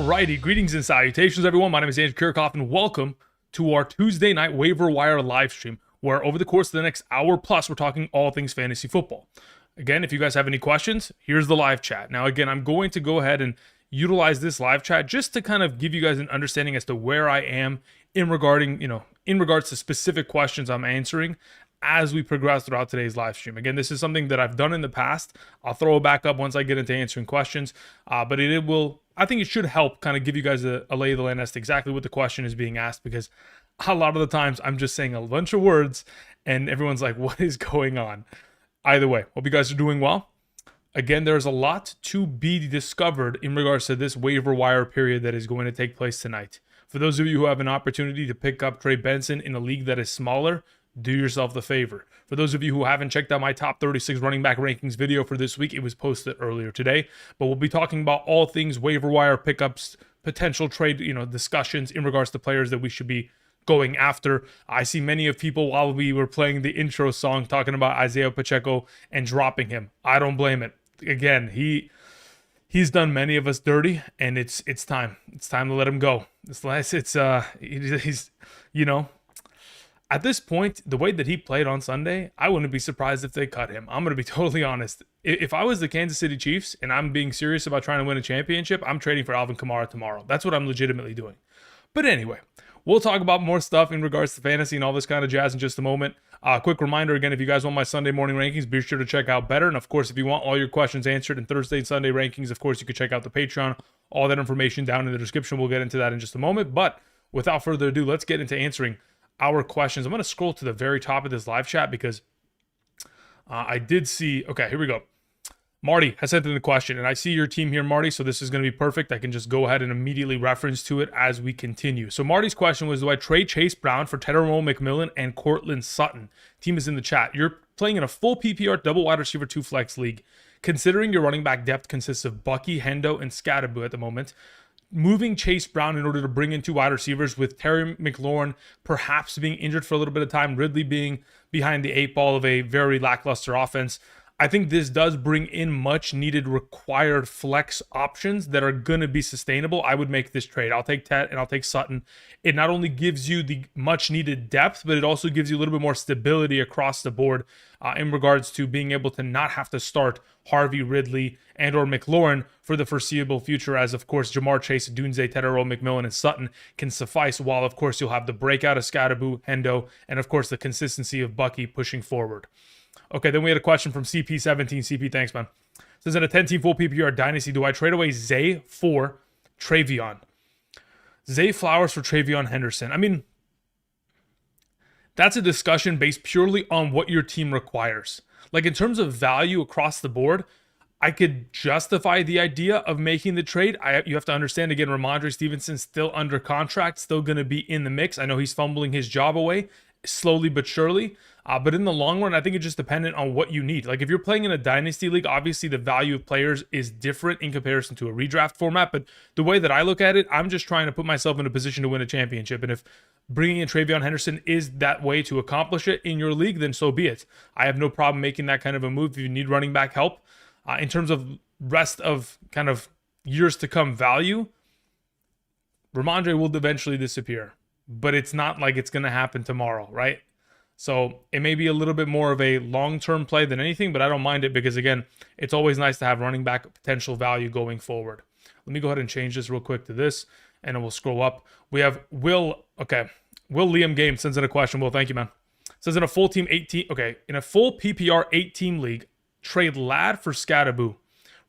Alrighty, greetings and salutations, everyone. My name is Andrew Kirchhoff, and welcome to our Tuesday night waiver wire live stream, where over the course of the next hour plus, we're talking all things fantasy football. Again, if you guys have any questions, here's the live chat. Now, again, I'm going to go ahead and utilize this live chat just to kind of give you guys an understanding as to where I am in regards to specific questions I'm answering as we progress throughout today's live stream. Again, this is something that I've done in the past. I'll throw it back up once I get into answering questions, but I think it should help kind of give you guys a lay of the land as to exactly what the question is being asked, because a lot of the times I'm just saying a bunch of words and everyone's like, what is going on? Either way, hope you guys are doing well. Again, there's a lot to be discovered in regards to this waiver wire period that is going to take place tonight. For those of you who have an opportunity to pick up Trey Benson in a league that is smaller, do yourself the favor. For those of you who haven't checked out my top 36 running back rankings video for this week, it was posted earlier today. But we'll be talking about all things waiver wire pickups, potential trade, discussions in regards to players that we should be going after. I see many of people while we were playing the intro song talking about Isaiah Pacheco and dropping him. I don't blame it. Again, he's done many of us dirty, and it's time. It's time to let him go. At this point, the way that he played on Sunday, I wouldn't be surprised if they cut him. I'm going to be totally honest. If I was the Kansas City Chiefs and I'm being serious about trying to win a championship, I'm trading for Alvin Kamara tomorrow. That's what I'm legitimately doing. But anyway, we'll talk about more stuff in regards to fantasy and all this kind of jazz in just a moment. Quick reminder again, if you guys want my Sunday morning rankings, be sure to check out Betr. And of course, if you want all your questions answered in Thursday and Sunday rankings, of course, you can check out the Patreon. All that information down in the description. We'll get into that in just a moment. But without further ado, let's get into answering our questions. I'm going to scroll to the very top of this live chat because I did see, okay, here we go. Marty has sent in the question, and I see your team here, Marty, so this is going to be perfect. I can just go ahead and immediately reference to it as we continue. So Marty's question was, do I trade Chase Brown for Tedero McMillan and Cortland Sutton? Team is in the chat. You're playing in a full PPR double wide receiver 2 flex league. Considering your running back depth consists of Bucky, Hendo, and Scadaboo at the moment, moving Chase Brown in order to bring in 2 wide receivers with Terry McLaurin perhaps being injured for a little bit of time, Ridley being behind the 8 ball of a very lackluster offense, I think this does bring in much needed required flex options that are going to be sustainable. I would make this trade. I'll take Ted and I'll take Sutton. It not only gives you the much needed depth, but it also gives you a little bit more stability across the board in regards to being able to not have to start Harvey, Ridley, and or McLaurin for the foreseeable future, as of course Jamar Chase, Dunze, Tedero, McMillan, and Sutton can suffice, while of course you'll have the breakout of Scadaboo, Hendo, and of course the consistency of Bucky pushing forward. Okay, then we had a question from CP17. CP, thanks, man. Says, in a 10-team full PPR dynasty, do I trade away Zay for Travion? Zay Flowers for Travion Henderson. I mean, that's a discussion based purely on what your team requires. Like, in terms of value across the board, I could justify the idea of making the trade. You have to understand, again, Ramondre Stevenson's still under contract, still going to be in the mix. I know he's fumbling his job away slowly but surely. But in the long run, I think it's just dependent on what you need. Like, if you're playing in a dynasty league, obviously the value of players is different in comparison to a redraft format. But the way that I look at it, I'm just trying to put myself in a position to win a championship. And if bringing in Travion Henderson is that way to accomplish it in your league, then so be it. I have no problem making that kind of a move if you need running back help. In terms of rest of kind of years to come value, Ramondre will eventually disappear. But it's not like it's going to happen tomorrow, right? So it may be a little bit more of a long-term play than anything, but I don't mind it because, again, it's always nice to have running back potential value going forward. Let me go ahead and change this real quick to this, and then we'll scroll up. We have Will. Okay, Will Liam Game sends in a question. Will, thank you, man. Says, in a full team 18. Okay, in a full PPR 8-team league, trade Ladd for Scadaboo.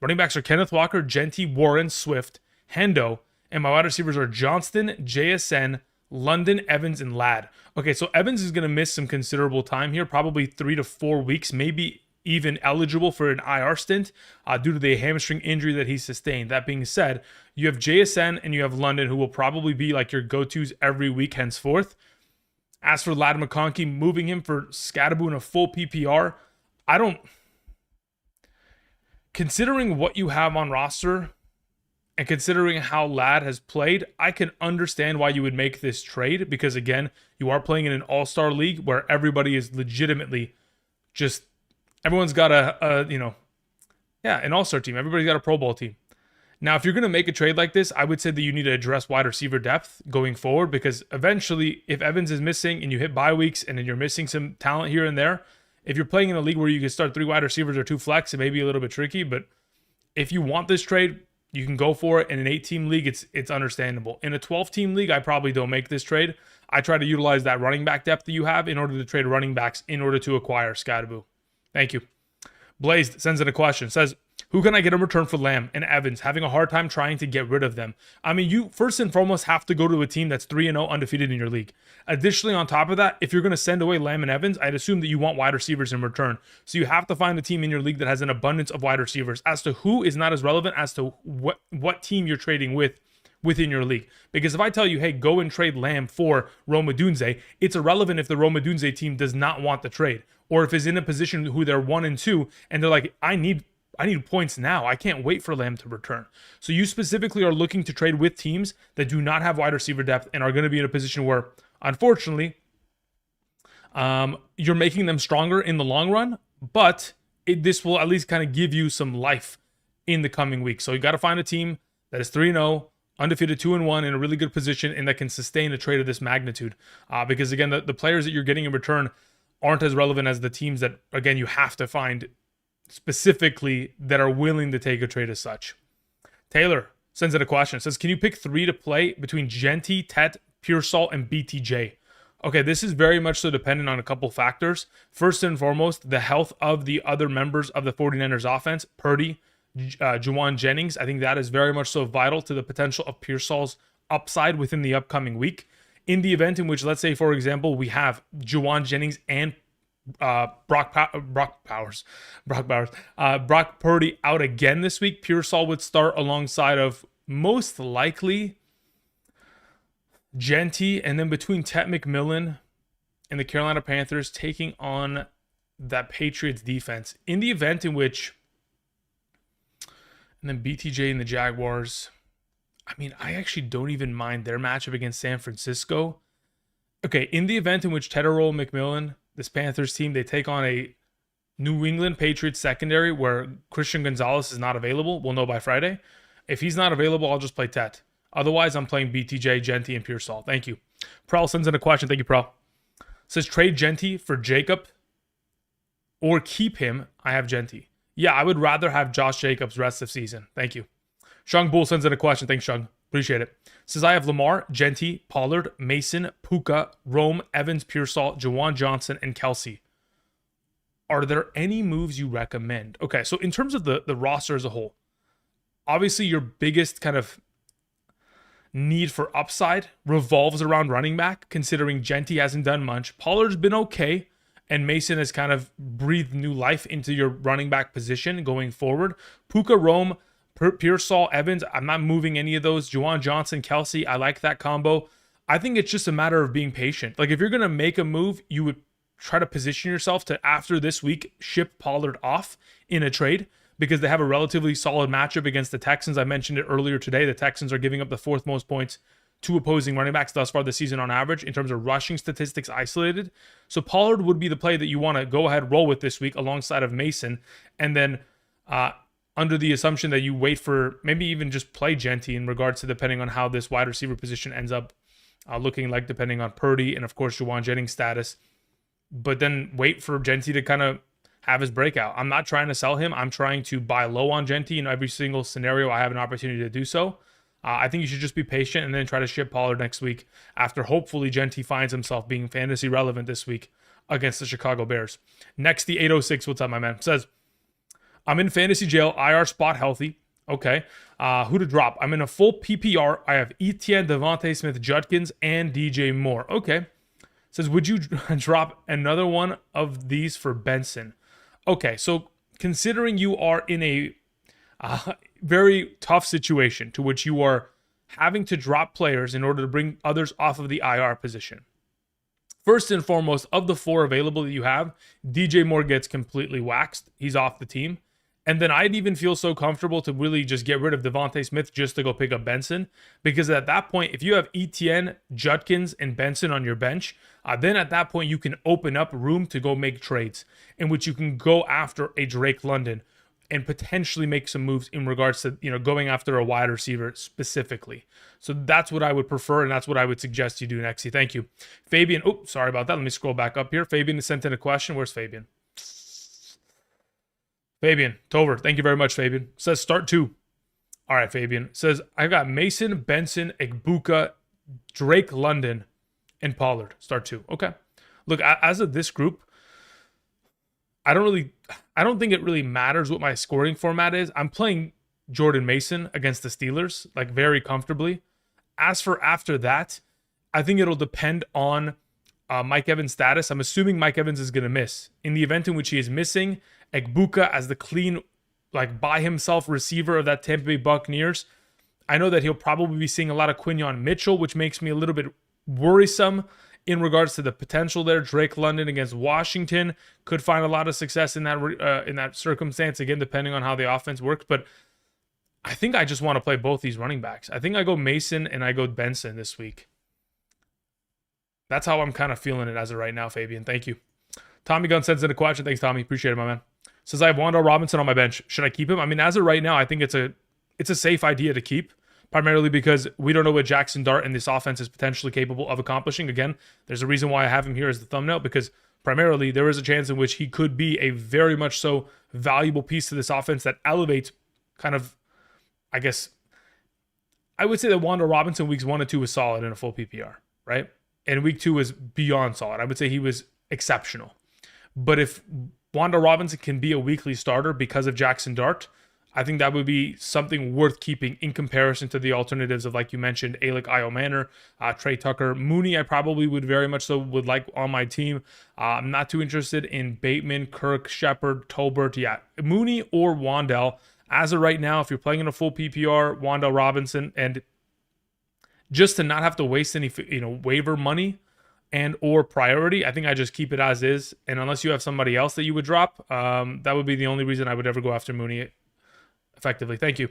Running backs are Kenneth Walker, Genty, Warren, Swift, Hendo, and my wide receivers are Johnston, JSN, London, Evans, and Ladd. Okay, so Evans is going to miss some considerable time here, probably 3 to 4 weeks, maybe even eligible for an IR stint due to the hamstring injury that he sustained. That being said, you have JSN and you have London, who will probably be like your go-tos every week henceforth. As for Ladd McConkey, moving him for Scadaboo in a full PPR, considering what you have on roster, and considering how Ladd has played, I can understand why you would make this trade because, again, you are playing in an all-star league where everybody is legitimately everyone's got an all-star team. Everybody's got a Pro Bowl team. Now, if you're going to make a trade like this, I would say that you need to address wide receiver depth going forward, because eventually, if Evans is missing and you hit bye weeks and then you're missing some talent here and there, if you're playing in a league where you can start 3 wide receivers or 2 flex, it may be a little bit tricky. But if you want this trade, you can go for it. In an 8-team league, it's understandable. In a 12-team league, I probably don't make this trade. I try to utilize that running back depth that you have in order to trade running backs in order to acquire Scadaboo. Thank you. Blazed sends in a question. Says, who can I get in return for Lamb and Evans? Having a hard time trying to get rid of them. I mean, you first and foremost have to go to a team that's 3-0 undefeated in your league. Additionally, on top of that, if you're going to send away Lamb and Evans, I'd assume that you want wide receivers in return. So you have to find a team in your league that has an abundance of wide receivers. As to who is not as relevant as to what team you're trading with within your league. Because if I tell you, hey, go and trade Lamb for Rome Odunze, it's irrelevant if the Rome Odunze team does not want the trade, or if is in a position who they're 1-2 and they're like, I need points now. I can't wait for Lamb to return. So you specifically are looking to trade with teams that do not have wide receiver depth and are going to be in a position where, unfortunately, you're making them stronger in the long run, but this will at least kind of give you some life in the coming weeks. So you got to find a team that is 3-0, undefeated 2-1 in a really good position and that can sustain a trade of this magnitude. Because again, the players that you're getting in return aren't as relevant as the teams that, again, you have to find specifically that are willing to take a trade as such. Taylor sends in a question. Says, can you pick 3 to play between Genty, Tet, Pearsall, and BTJ? Okay, this is very much so dependent on a couple factors. First and foremost, the health of the other members of the 49ers offense, Purdy, Juwan Jennings. I think that is very much so vital to the potential of Pearsall's upside within the upcoming week. In the event in which, let's say, for example, we have Juwan Jennings and Brock Purdy out again this week, Pearsall would start alongside of most likely Genty, and then between Tet McMillan and the Carolina Panthers taking on that Patriots defense. In the event in which, and then BTJ and the Jaguars, I mean, I actually don't even mind their matchup against San Francisco. Okay, in the event in which Tedderroll McMillan, this Panthers team, they take on a New England Patriots secondary where Christian Gonzalez is not available. We'll know by Friday. If he's not available, I'll just play Tet. Otherwise, I'm playing BTJ, Genty, and Pearsall. Thank you. Prel sends in a question. Thank you, Prel. Says, trade Genty for Jacob or keep him. I have Genty. Yeah, I would rather have Josh Jacobs rest of season. Thank you. Shung Bull sends in a question. Thanks, Shung. Appreciate it. Says, I have Lamar, Genty, Pollard, Mason, Puka, Rome, Evans, Pearsall, Jawan Johnson, and Kelsey. Are there any moves you recommend? Okay, so in terms of the roster as a whole, obviously your biggest kind of need for upside revolves around running back, considering Genty hasn't done much. Pollard's been okay, and Mason has kind of breathed new life into your running back position going forward. Puka, Rome, Pearsall, Evans, I'm not moving any of those. Juwan Johnson, Kelsey, I like that combo. I think it's just a matter of being patient. Like, if you're going to make a move, you would try to position yourself to, after this week, ship Pollard off in a trade because they have a relatively solid matchup against the Texans. I mentioned it earlier today. The Texans are giving up the 4th most points to opposing running backs thus far this season on average in terms of rushing statistics isolated. So Pollard would be the play that you want to go ahead roll with this week alongside of Mason. And then under the assumption that you wait for maybe even just play Genty in regards to depending on how this wide receiver position ends up looking like, depending on Purdy and, of course, Juwan Jennings' status. But then wait for Genty to kind of have his breakout. I'm not trying to sell him. I'm trying to buy low on Genty in every single scenario I have an opportunity to do so. I think you should just be patient and then try to ship Pollard next week after hopefully Genty finds himself being fantasy relevant this week against the Chicago Bears. Next, the 806, what's up, my man? Says, I'm in fantasy jail, IR spot healthy. Okay. Who to drop? I'm in a full PPR. I have Etienne, Devontae Smith, Judkins, and DJ Moore. Okay. Says, would you drop another one of these for Benson? Okay. So considering you are in a very tough situation to which you are having to drop players in order to bring others off of the IR position. First and foremost, of the 4 available that you have, DJ Moore gets completely waxed. He's off the team. And then I'd even feel so comfortable to really just get rid of Devontae Smith just to go pick up Benson. Because at that point, if you have Etienne, Judkins, and Benson on your bench, then at that point you can open up room to go make trades in which you can go after a Drake London. and potentially make some moves in regards to, going after a wide receiver specifically. So that's what I would prefer, and that's what I would suggest you do, Nexy. Thank you. Fabian, oh, sorry about that. Let me scroll back up here. Fabian sent in a question. Where's Fabian? Fabian, Tover, thank you very much, Fabian. Says start 2. All right, Fabian. Says, I got Mason, Benson, Egbuka, Drake London, and Pollard. Start 2. Okay. Look, as of this group, I don't think it really matters what my scoring format is. I'm playing Jordan Mason against the Steelers, like very comfortably. As for after that, I think it'll depend on Mike Evans' status. I'm assuming Mike Evans is going to miss. In the event in which he is missing, Egbuka as the clean, like by himself receiver of that Tampa Bay Buccaneers, I know that he'll probably be seeing a lot of Quinyon Mitchell, which makes me a little bit worrisome in regards to the potential there. Drake London against Washington could find a lot of success in that circumstance, again, depending on how the offense works. But I think I just want to play both these running backs. I think I go Mason and I go Benson this week. That's how I'm kind of feeling it as of right now, Fabian. Thank you. Tommy Gunn sends in a question. Thanks, Tommy. Appreciate it, my man. Says, I have Wan'Dale Robinson on my bench. Should I keep him? I mean, as of right now, I think it's a safe idea to keep, primarily because we don't know what Jackson Dart and this offense is potentially capable of accomplishing. Again, there's a reason why I have him here as the thumbnail, because primarily there is a chance in which he could be a very much so valuable piece to this offense that elevates kind of, I guess, I would say that Wan'Dale Robinson weeks 1 and 2 was solid in a full PPR, right? And week 2 was beyond solid. I would say he was exceptional. But if Wan'Dale Robinson can be a weekly starter because of Jackson Dart, I think that would be something worth keeping in comparison to the alternatives of, like you mentioned, Alec Iomanor, Trey Tucker. Mooney, I probably would very much so would like on my team. I'm not too interested in Bateman, Kirk, Shepard, Tolbert. Yeah, Mooney or Wan'Dale. As of right now, if you're playing in a full PPR, Wan'Dale Robinson, and just to not have to waste any waiver money and or priority, I think I just keep it as is. And unless you have somebody else that you would drop, that would be the only reason I would ever go after Mooney effectively. Thank you.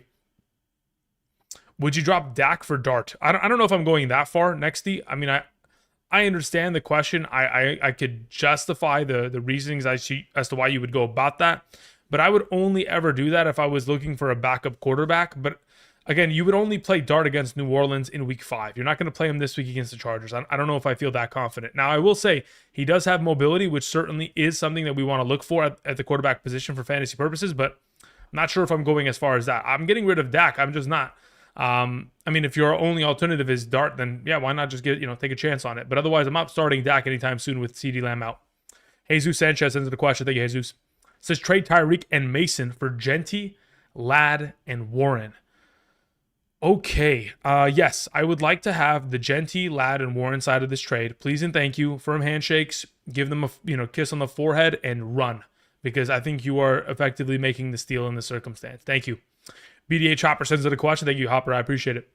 Would you drop Dak for Dart? I don't know if I'm going that far, Nexty. I mean, I understand the question. I could justify the reasonings I see as to why you would go about that, but I would only ever do that if I was looking for a backup quarterback. But again, you would only play Dart against New Orleans in week 5. You're not going to play him this week against the Chargers. I don't know if I feel that confident. Now, I will say he does have mobility, which certainly is something that we want to look for at the quarterback position for fantasy purposes, but I'm not sure if I'm going as far as that. I'm getting rid of Dak. I'm just not. I mean, if your only alternative is Dart, then yeah, why not just take a chance on it? But otherwise, I'm not starting Dak anytime soon with CeeDee Lamb out. Jesus Sanchez sends the question. Thank you, Jesus. Says trade Tyreek and Mason for Genty, Ladd, and Warren. Okay. Yes, I would like to have the Genty, Ladd, and Warren side of this trade. Please and thank you. Firm handshakes. Give them a kiss on the forehead and run, because I think you are effectively making the steal in this circumstance. Thank you. BDH Hopper sends in a question. Thank you, Hopper. I appreciate it.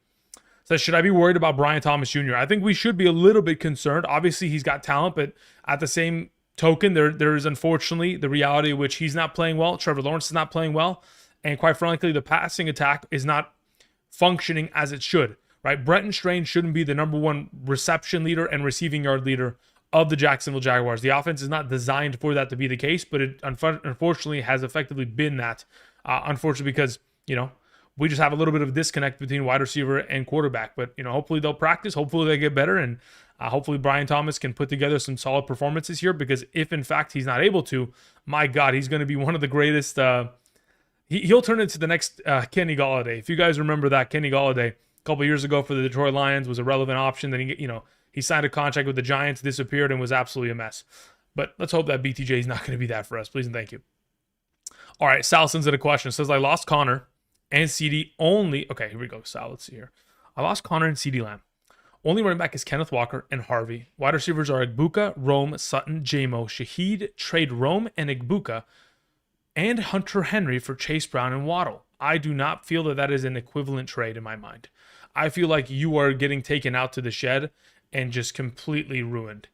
Says, should I be worried about Brian Thomas Jr.? I think we should be a little bit concerned. Obviously, he's got talent, but at the same token, there is unfortunately the reality of which he's not playing well. Trevor Lawrence is not playing well. And quite frankly, the passing attack is not functioning as it should, right? Brenton Strange shouldn't be the number one reception leader and receiving yard leader of the Jacksonville Jaguars. The offense is not designed for that to be the case, but it unfortunately has effectively been that. Unfortunately, because, we just have a little bit of a disconnect between wide receiver and quarterback. But, hopefully they'll practice. Hopefully they get better. And hopefully Brian Thomas can put together some solid performances here, because if in fact he's not able to, my God, he's going to be one of the greatest. He'll turn into the next Kenny Golladay. If you guys remember that, Kenny Golladay a couple years ago for the Detroit Lions was a relevant option. Then he signed a contract with the Giants, disappeared, and was absolutely a mess. But let's hope that BTJ is not going to be that for us. Please and thank you. All right, Sal sends in a question. Says, I lost Connor and CD only. Okay, here we go, Sal. Let's see here. I lost Connor and CD Lamb. Only running back is Kenneth Walker and Harvey. Wide receivers are Egbuka, Rome, Sutton, Jamo, Shaheed, trade Rome and Egbuka, and Hunter Henry for Chase Brown and Waddle. I do not feel that is an equivalent trade in my mind. I feel like you are getting taken out to the shed and just completely ruined.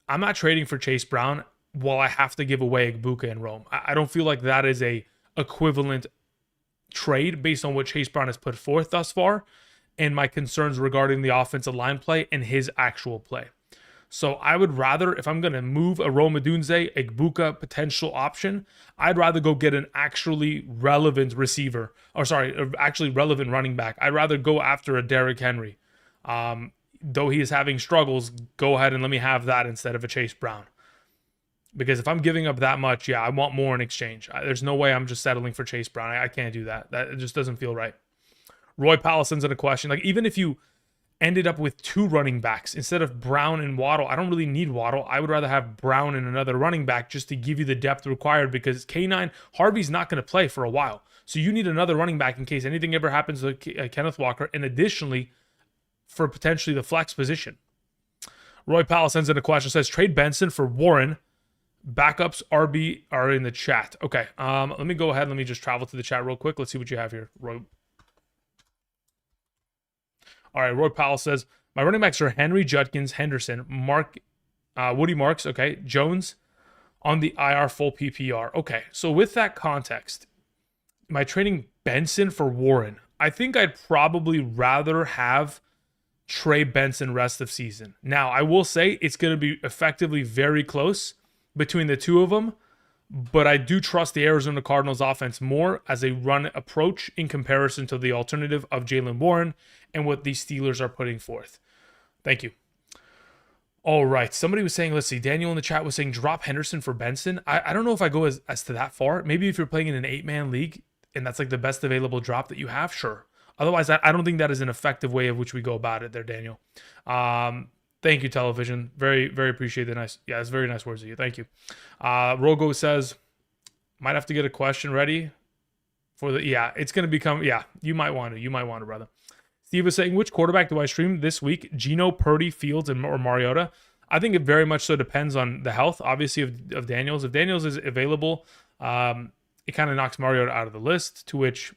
I'm not trading for Chase Brown while I have to give away Egbuka and Rome. I don't feel like that is a equivalent trade based on what Chase Brown has put forth thus far and my concerns regarding the offensive line play and his actual play. So I would rather, if I'm going to move a Rome Odunze, Egbuka potential option, I'd rather go get an actually relevant receiver, or sorry, actually relevant running back. I'd rather go after a Derrick Henry. Though he is having struggles, go ahead and let me have that instead of a Chase Brown. Because if I'm giving up that much, yeah, I want more in exchange. There's no way I'm just settling for Chase Brown. I can't do that. It just doesn't feel right. Roy Powell sends in a question. Like, even if you ended up with 2 running backs instead of Brown and Waddle, I don't really need Waddle. I would rather have Brown and another running back just to give you the depth required, because K9, Harvey's not going to play for a while. So you need another running back in case anything ever happens to Kenneth Walker, and additionally for potentially the flex position. Roy Powell sends in a question, says, trade Benson for Warren. Backups RB are in the chat. Okay, let me go ahead. Let me just travel to the chat real quick. Let's see what you have here, Roy. All right, Roy Powell says, my running backs are Henry, Judkins, Henderson, Woody Marks, okay, Jones on the IR full PPR. Okay, so with that context, am I trading Benson for Warren? I think I'd probably rather have Trey Benson rest of season. Now, I will say it's going to be effectively very close between the two of them, but I do trust the Arizona Cardinals offense more as a run approach in comparison to the alternative of Jaylen Warren and what these Steelers are putting forth. Thank you. All right. Somebody was saying, let's see, Daniel in the chat was saying drop Henderson for Benson. I don't know if I go as to that far. Maybe if you're playing in an 8-man league and that's like the best available drop that you have, sure. Otherwise, I don't think that is an effective way of which we go about it there, Daniel. Thank you, Television. Very, very appreciate the nice. Yeah, it's very nice words of you. Thank you. Rogo says, might have to get a question ready for the. Yeah, it's going to become. Yeah, you might want to. You might want to, brother. Steve was saying, which quarterback do I stream this week? Geno, Purdy, Fields, or Mariota? I think it very much so depends on the health, obviously, of Daniels. If Daniels is available, it kind of knocks Mariota out of the list, to which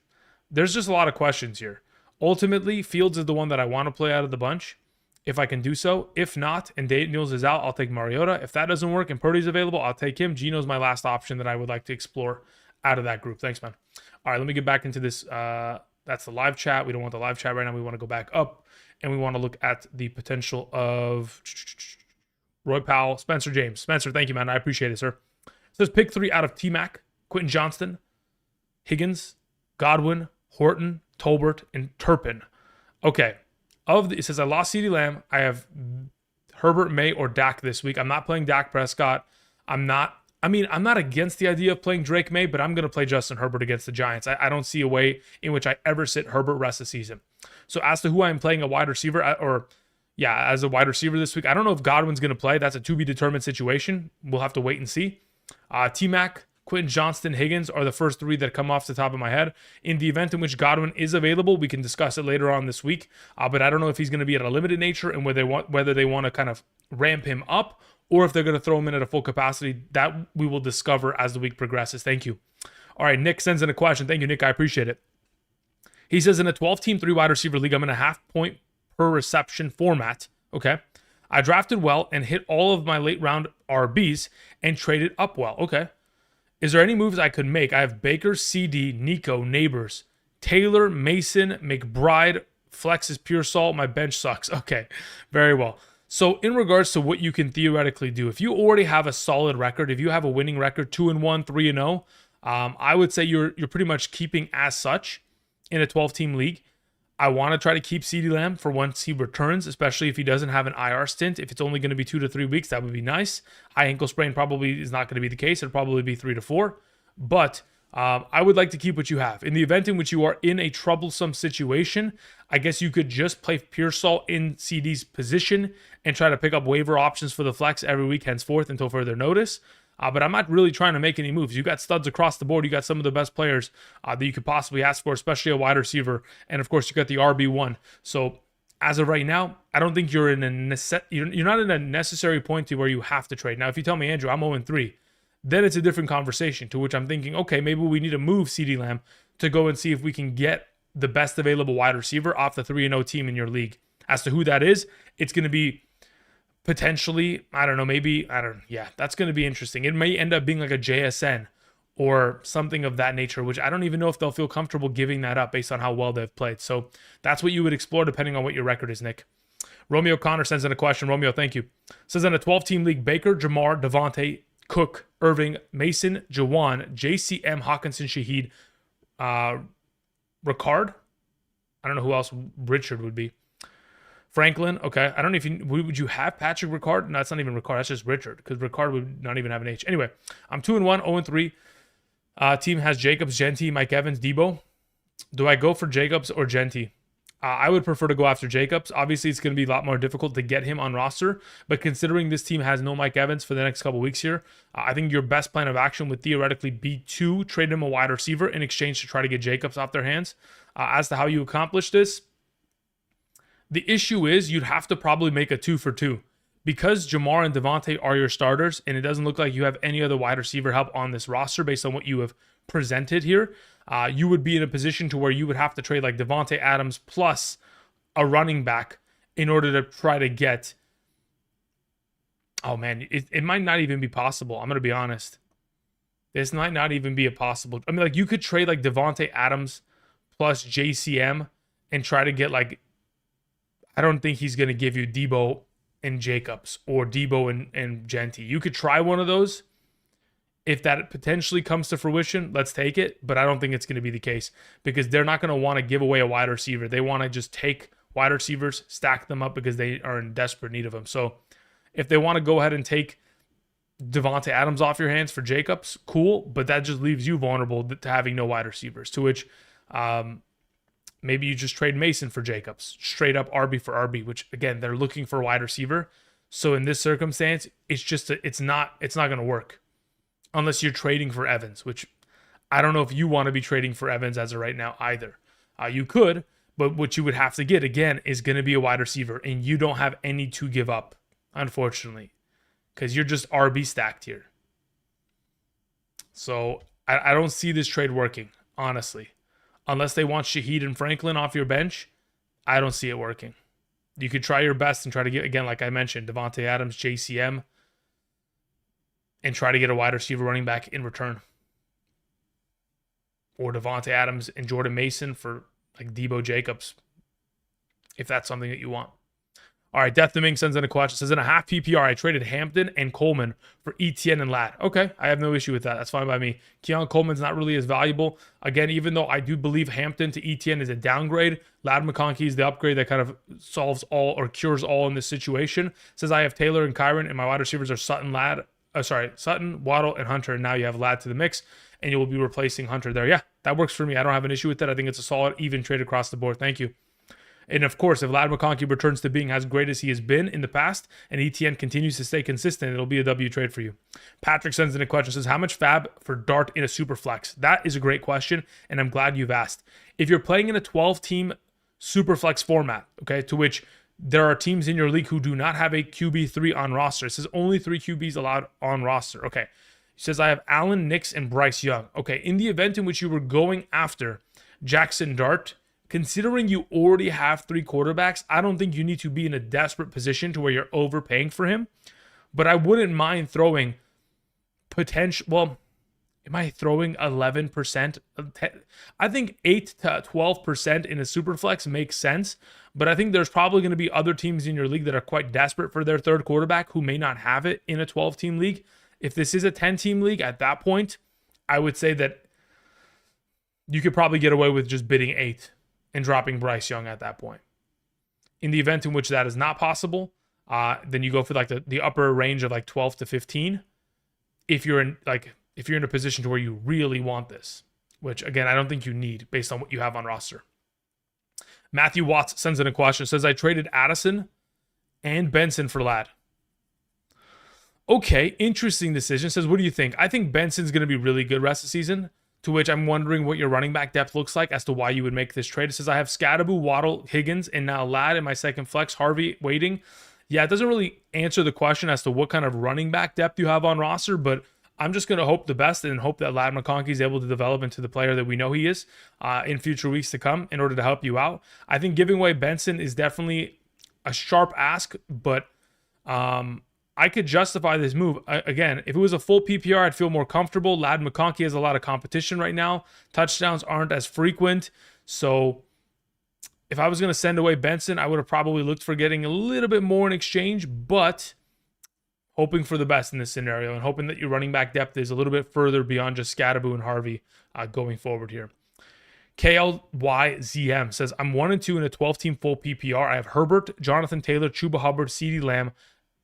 there's just a lot of questions here. Ultimately, Fields is the one that I want to play out of the bunch, if I can do so. If not, and Daniels is out, I'll take Mariota. If that doesn't work and Purdy's available, I'll take him. Geno's my last option that I would like to explore out of that group. Thanks, man. All right, let me get back into this. That's the live chat. We don't want the live chat right now. We want to go back up, and we want to look at the potential of Roy Powell, Spencer James. Spencer, thank you, man. I appreciate it, sir. It says pick 3 out of T-Mac, Quentin Johnston, Higgins, Godwin, Horton, Tolbert, and Turpin. Okay. It says I lost CeeDee Lamb. I have Herbert, May, or Dak this week. I'm not playing Dak Prescott. I'm not against the idea of playing Drake May, but I'm going to play Justin Herbert against the Giants. I don't see a way in which I ever sit Herbert rest of the season. So as to who I'm playing a wide receiver, as a wide receiver this week, I don't know if Godwin's going to play. That's a to-be-determined situation. We'll have to wait and see. T-Mac, Quentin Johnston, Higgins are the first 3 that come off the top of my head. In the event in which Godwin is available, we can discuss it later on this week. But I don't know if he's going to be at a limited nature and whether they want to kind of ramp him up or if they're going to throw him in at a full capacity. That we will discover as the week progresses. Thank you. All right, Nick sends in a question. Thank you, Nick. I appreciate it. He says, in a 12-team 3-wide receiver league, I'm in a half-point per reception format. Okay. I drafted well and hit all of my late-round RBs and traded up well. Okay. Is there any moves I could make? I have Baker, CD, Nico, Neighbors, Taylor, Mason, McBride, Flex is pure salt. My bench sucks. Okay, very well. So in regards to what you can theoretically do, if you already have a solid record, if you have a winning record, 2-1, 3-0, I would say you're pretty much keeping as such in a 12-team league. I want to try to keep CeeDee Lamb for once he returns, especially if he doesn't have an IR stint. If it's only going to be 2 to 3 weeks, that would be nice. High ankle sprain probably is not going to be the case. It'll probably be 3 to 4. But I would like to keep what you have. In the event in which you are in a troublesome situation, I guess you could just play Pearsall in CD's position and try to pick up waiver options for the flex every week henceforth until further notice. But I'm not really trying to make any moves. You got studs across the board. You got some of the best players that you could possibly ask for, especially a wide receiver. And of course, you got the RB1. So as of right now, I don't think you're in you're not in a necessary point to where you have to trade. Now, if you tell me, Andrew, I'm 0-3, then it's a different conversation, to which I'm thinking, okay, maybe we need to move CeeDee Lamb to go and see if we can get the best available wide receiver off the 3-0 team in your league. As to who that is, it's going to be potentially, that's going to be interesting. It may end up being like a JSN or something of that nature, which I don't even know if they'll feel comfortable giving that up based on how well they've played. So that's what you would explore depending on what your record is, Nick. Romeo Connor sends in a question. Romeo, thank you. Says in a 12-team league, Baker, Jamar, Devontae, Cook, Irving, Mason, Jawan, JCM, Hawkinson, Shaheed, Ricard. I don't know who else Richard would be. Franklin, okay. I don't know if you would you have Patrick Ricard? No, that's not even Ricard. That's just Richard because Ricard would not even have an H. Anyway, I'm 2-1, 0-3. Team has Jacobs, Genty, Mike Evans, Debo. Do I go for Jacobs or Genty? I would prefer to go after Jacobs. Obviously, it's going to be a lot more difficult to get him on roster. But considering this team has no Mike Evans for the next couple weeks here, I think your best plan of action would theoretically be to trade him a wide receiver in exchange to try to get Jacobs off their hands. As to how you accomplish this, the issue is you'd have to probably make a 2-for-2. Because Jamar and Devontae are your starters, and it doesn't look like you have any other wide receiver help on this roster based on what you have presented here, you would be in a position to where you would have to trade like Devontae Adams plus a running back in order to try to get... Oh, man, it might not even be possible. I'm going to be honest. This might not even be a possible... I mean, like, you could trade like Devontae Adams plus JCM and try to get like... I don't think he's going to give you Debo and Jacobs or Debo and Genty. You could try one of those. If that potentially comes to fruition, let's take it. But I don't think it's going to be the case because they're not going to want to give away a wide receiver. They want to just take wide receivers, stack them up because they are in desperate need of them. So if they want to go ahead and take Devontae Adams off your hands for Jacobs, cool. But that just leaves you vulnerable to having no wide receivers, to which... maybe you just trade Mason for Jacobs, straight up RB for RB, which again, they're looking for a wide receiver. So in this circumstance, it's not going to work unless you're trading for Evans, which I don't know if you want to be trading for Evans as of right now either. You could, but what you would have to get again is going to be a wide receiver, and you don't have any to give up, unfortunately, because you're just RB stacked here. So I don't see this trade working, honestly. Unless they want Shaheed and Franklin off your bench, I don't see it working. You could try your best and try to get, again, like I mentioned, Devontae Adams, JCM, and try to get a wide receiver running back in return. Or Devontae Adams and Jordan Mason for like Debo Jacobs, if that's something that you want. All right, Death Ming sends in a question. Says in a half PPR, I traded Hampton and Coleman for ETN and Ladd. Okay, I have no issue with that. That's fine by me. Keon Coleman's not really as valuable. Again, even though I do believe Hampton to ETN is a downgrade, Ladd McConkey is the upgrade that kind of solves all or cures all in this situation. Says I have Taylor and Kyron, and my wide receivers are Sutton, Waddle, and Hunter. And now you have Ladd to the mix, and you will be replacing Hunter there. Yeah, that works for me. I don't have an issue with that. I think it's a solid, even trade across the board. Thank you. And of course, if Ladd McConkey returns to being as great as he has been in the past, and ETN continues to stay consistent, it'll be a W trade for you. Patrick sends in a question, says, how much fab for Dart in a super flex? That is a great question, and I'm glad you've asked. If you're playing in a 12-team super flex format, okay, to which there are teams in your league who do not have a QB3 on roster. It says only 3 QBs allowed on roster. Okay. He says, I have Allen, Nix, and Bryce Young. Okay, in the event in which you were going after Jackson Dart, considering you already have 3 quarterbacks, I don't think you need to be in a desperate position to where you're overpaying for him. But I wouldn't mind throwing am I throwing 11%? I think 8 to 12% in a super flex makes sense. But I think there's probably going to be other teams in your league that are quite desperate for their third quarterback who may not have it in a 12-team league. If this is a 10-team league, at that point, I would say that you could probably get away with just bidding 8 and dropping Bryce Young at that point. In the event in which that is not possible, then you go for like the upper range of like 12 to 15. If you're in a position to where you really want this, which again I don't think you need based on what you have on roster. Matthew Watts sends in a question. Says I traded Addison and Benson for Ladd. Okay, interesting decision. Says what do you think? I think Benson's going to be really good rest of the season. To which I'm wondering what your running back depth looks like as to why you would make this trade. It says I have Scadaboo, Waddle, Higgins, and now Ladd in my second flex. Harvey waiting. Yeah, it doesn't really answer the question as to what kind of running back depth you have on roster, but I'm just going to hope the best and hope that Ladd McConkey is able to develop into the player that we know he is in future weeks to come in order to help you out. I think giving away Benson is definitely a sharp ask, but I could justify this move. Again, if it was a full PPR, I'd feel more comfortable. Ladd McConkey has a lot of competition right now. Touchdowns aren't as frequent. So If I was going to send away Benson, I would have probably looked for getting a little bit more in exchange, but hoping for the best in this scenario and hoping that your running back depth is a little bit further beyond just Scadaboo and Harvey going forward here. KLYZM says, I'm 1-2 in a 12-team full PPR. I have Herbert, Jonathan Taylor, Chuba Hubbard, CeeDee Lamb,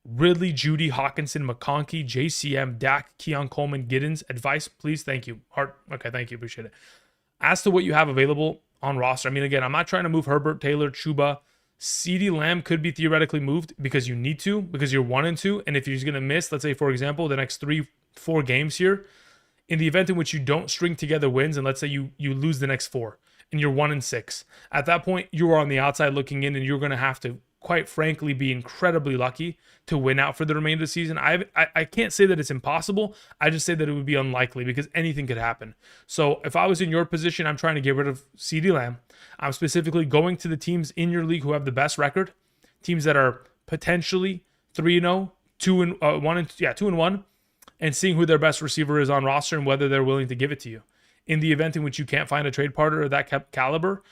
Ridley, Judy, Hawkinson, McConkey, JCM, Dak, Keon Coleman, Giddens. Advice, please. Thank you. Okay, thank you. Appreciate it. As to what you have available on roster, I mean, again, I'm not trying to move Herbert, Taylor, Chuba. CeeDee Lamb could be theoretically moved because you need to, because you're 1-2. And if he's going to miss, let's say, for example, the next 3-4 games here, in the event in which you don't string together wins, and let's say you lose the next 4 and you're 1-6, at that point, you are on the outside looking in and you're going to have to, quite frankly, be incredibly lucky to win out for the remainder of the season. I can't say that it's impossible. I just say that it would be unlikely because anything could happen. So if I was in your position, I'm trying to get rid of CeeDee Lamb. I'm specifically going to the teams in your league who have the best record, teams that are potentially 3-0, 2-1, and seeing who their best receiver is on roster and whether they're willing to give it to you. In the event in which you can't find a trade partner of that caliber,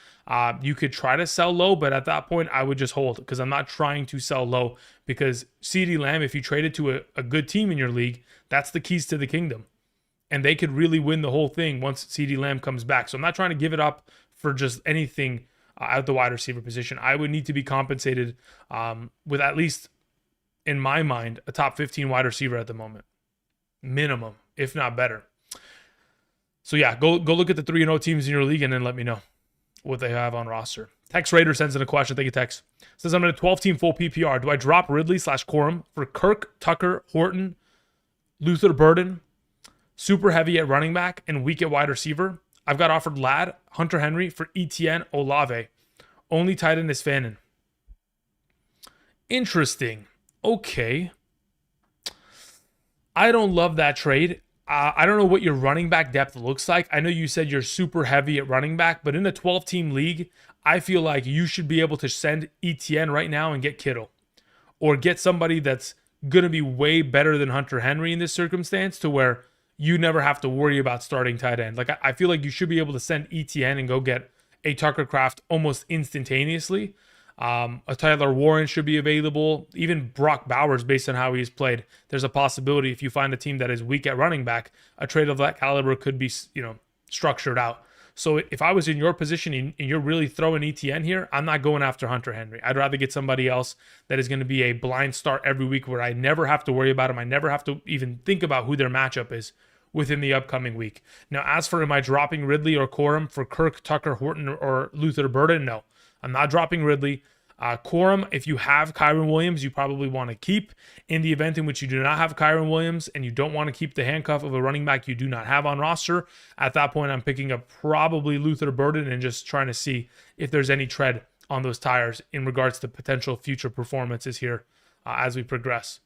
you could try to sell low, but at that point, I would just hold because I'm not trying to sell low because CeeDee Lamb, if you trade it to a good team in your league, that's the keys to the kingdom. And they could really win the whole thing once CeeDee Lamb comes back. So I'm not trying to give it up for just anything at the wide receiver position. I would need to be compensated with at least, in my mind, a top 15 wide receiver at the moment. Minimum, if not better. So yeah, go look at the 3-0 teams in your league and then let me know what they have on roster. Tex Raider sends in a question. Thank you, Tex. Says, I'm in a 12-team full PPR. Do I drop Ridley/Corum for Kirk, Tucker, Horton, Luther Burden, super heavy at running back, and weak at wide receiver? I've got offered Ladd, Hunter Henry for Etienne, Olave. Only tight end is Fannin. Interesting. Okay. I don't love that trade. I don't know what your running back depth looks like. I know you said you're super heavy at running back, but in a 12-team league, I feel like you should be able to send Etienne right now and get Kittle. Or get somebody that's going to be way better than Hunter Henry in this circumstance to where you never have to worry about starting tight end. Like, I feel like you should be able to send Etienne and go get a Tucker Kraft almost instantaneously. A Tyler Warren should be available. Even Brock Bowers, based on how he's played, there's a possibility if you find a team that is weak at running back, a trade of that caliber could be, structured out. So if I was in your position and you're really throwing ETN here, I'm not going after Hunter Henry. I'd rather get somebody else that is going to be a blind start every week where I never have to worry about him. I never have to even think about who their matchup is within the upcoming week. Now, as for am I dropping Ridley or Corum for Kirk, Tucker, Horton, or Luther Burden? No, I'm not dropping Ridley. Corum, if you have Kyron Williams, you probably want to keep. In the event in which you do not have Kyron Williams and you don't want to keep the handcuff of a running back you do not have on roster, at that point I'm picking up probably Luther Burden and just trying to see if there's any tread on those tires in regards to potential future performances here as we progress.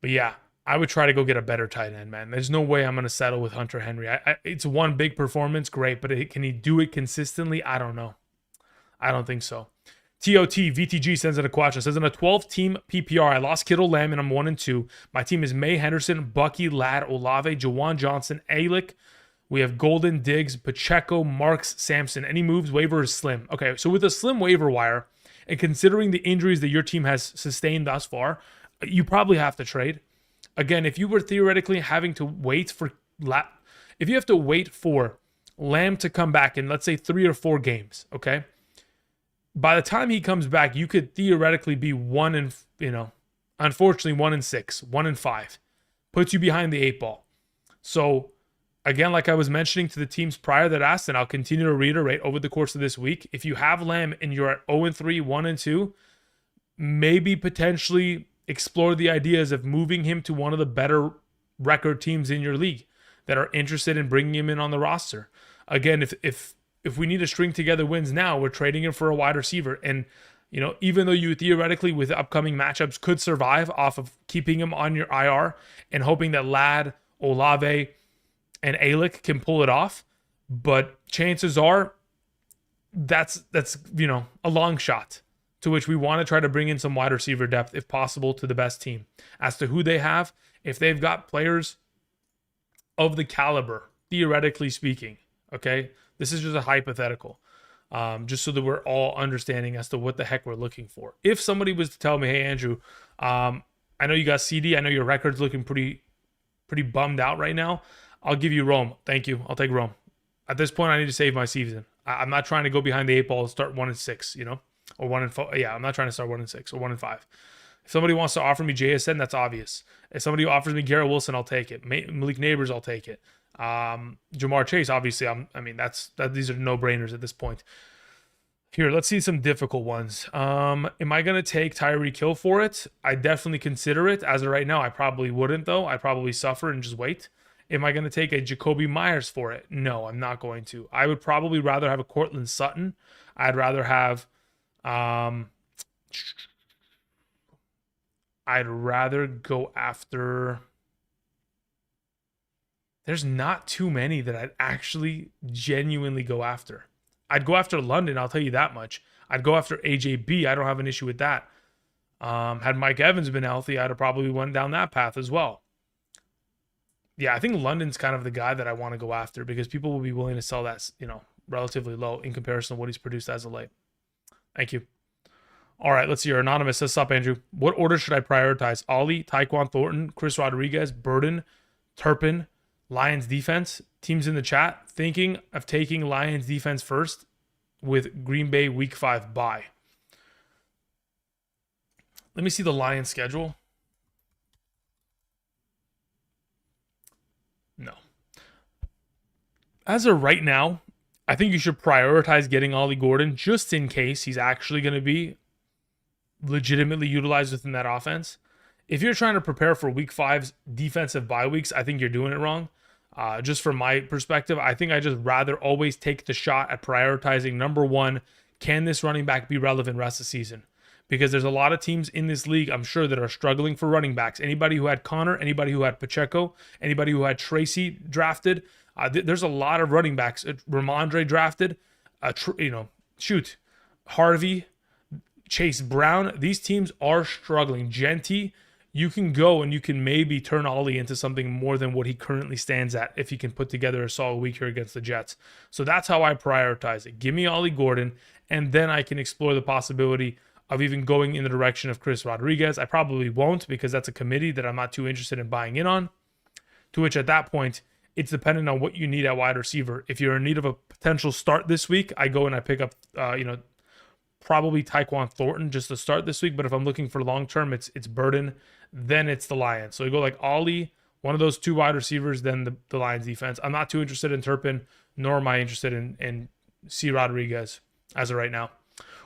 But yeah, I would try to go get a better tight end, man. There's no way I'm going to settle with Hunter Henry. It's one big performance, great, but can he do it consistently? I don't know. I don't think so. TOT VTG sends in a question. Says in a 12-team PPR, I lost Kittle, Lamb, and I'm 1-2. My team is May, Henderson, Bucky, Ladd, Olave, Jawan Johnson, Alick. We have Golden, Diggs, Pacheco, Marks, Sampson. Any moves? Waiver is slim. Okay, so with a slim waiver wire, and considering the injuries that your team has sustained thus far, you probably have to trade. Again, if you were theoretically having to wait for if you have to wait for Lamb to come back in, let's say 3 or 4 games, okay? By the time he comes back, you could theoretically be unfortunately 1-6, 1-5. Puts you behind the 8 ball. So, again, like I was mentioning to the teams prior that asked, and I'll continue to reiterate over the course of this week, if you have Lamb and you're at 0-3, 1-2, maybe potentially explore the ideas of moving him to one of the better record teams in your league that are interested in bringing him in on the roster. Again, if we need to string together wins now, we're trading him for a wide receiver. And, even though you theoretically with upcoming matchups could survive off of keeping him on your IR and hoping that Ladd, Olave, and Alick can pull it off, but chances are that's a long shot, to which we want to try to bring in some wide receiver depth if possible to the best team. As to who they have, if they've got players of the caliber, theoretically speaking, okay? This is just a hypothetical. just so that we're all understanding as to what the heck we're looking for. If somebody was to tell me, hey, Andrew, I know you got CD. I know your record's looking pretty bummed out right now. I'll give you Rome. Thank you. I'll take Rome. At this point, I need to save my season. I'm not trying to go behind the 8 ball and start 1-6, you know, or 1-4. Yeah, I'm not trying to start 1-6 or 1-5. If somebody wants to offer me JSN, that's obvious. If somebody offers me Garrett Wilson, I'll take it. Malik Neighbors, I'll take it. Jamar Chase, obviously, these are no-brainers at this point. Here, let's see some difficult ones. Am I going to take Tyreek Hill for it? I definitely consider it. As of right now, I probably wouldn't, though. I'd probably suffer and just wait. Am I going to take a Jacoby Myers for it? No, I'm not going to. I would probably rather have a Cortland Sutton. I'd rather have... I'd rather go after... There's not too many that I'd actually genuinely go after. I'd go after London, I'll tell you that much. I'd go after AJB. I don't have an issue with that. Had Mike Evans been healthy, I'd have probably went down that path as well. Yeah, I think London's kind of the guy that I want to go after because people will be willing to sell that, you know, relatively low in comparison to what he's produced as of late. Thank you. All right, let's see. Your anonymous says, "Sup, Andrew? What order should I prioritize? Ollie, Tyquan Thornton, Chris Rodriguez, Burden, Turpin, Lions defense." Teams in the chat thinking of taking Lions defense first with Green Bay Week 5 bye. Let me see the Lions schedule. No. As of right now, I think you should prioritize getting Ollie Gordon just in case he's actually going to be legitimately utilized within that offense. If you're trying to prepare for Week 5's defensive bye weeks, I think you're doing it wrong. Just from my perspective, I think I just rather always take the shot at prioritizing number one, can this running back be relevant rest of the season? Because there's a lot of teams in this league, I'm sure, that are struggling for running backs. Anybody who had Connor, anybody who had Pacheco, anybody who had Tracy drafted, there's a lot of running backs. Ramondre drafted, Harvey, Chase Brown. These teams are struggling. Genty, you can go and you can maybe turn Ollie into something more than what he currently stands at if he can put together a solid week here against the Jets. So that's how I prioritize it. Give me Ollie Gordon, and then I can explore the possibility of even going in the direction of Chris Rodriguez. I probably won't because that's a committee that I'm not too interested in buying in on. To which at that point, it's dependent on what you need at wide receiver. If you're in need of a potential start this week, I go and I pick up, probably Tyquan Thornton just to start this week. But if I'm looking for long term, it's Burden, then it's the Lions. So you go like Ollie, one of those two wide receivers, then the Lions defense. I'm not too interested in Turpin, nor am I interested in C. Rodriguez as of right now.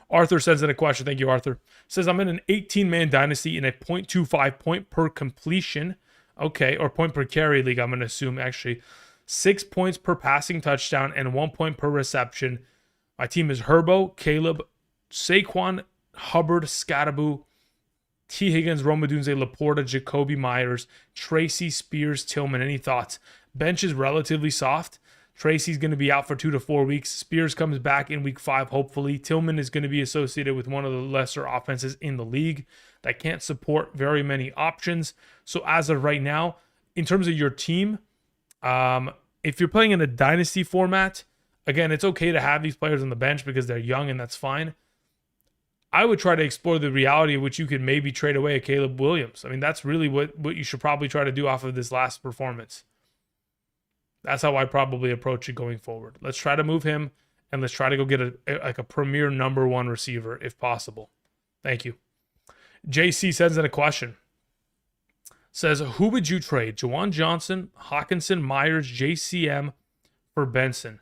Arthur sends in a question. Thank you, Arthur. Says, I'm in an 18-man dynasty in a 0.25 point per completion. Okay, or point per carry league, I'm going to assume, actually. 6 points per passing touchdown and 1 point per reception. My team is Herbo, Caleb, Saquon, Hubbard, Scattaboo, T. Higgins, Romadunze, Laporta, Jacoby Myers, Tracy, Spears, Tillman. Any thoughts? Bench is relatively soft. Tracy's going to be out for 2 to 4 weeks. Spears comes back in week 5, hopefully. Tillman is going to be associated with one of the lesser offenses in the league that can't support very many options. So as of right now, in terms of your team, if you're playing in a dynasty format, again, it's okay to have these players on the bench because they're young and that's fine. I would try to explore the reality of which you could maybe trade away a Caleb Williams. I mean, that's really what you should probably try to do off of this last performance. That's how I probably approach it going forward. Let's try to move him, and let's try to go get a premier number one receiver if possible. Thank you. JC sends in a question. Says, who would you trade? Juwan Johnson, Hawkinson, Myers, JCM for Benson?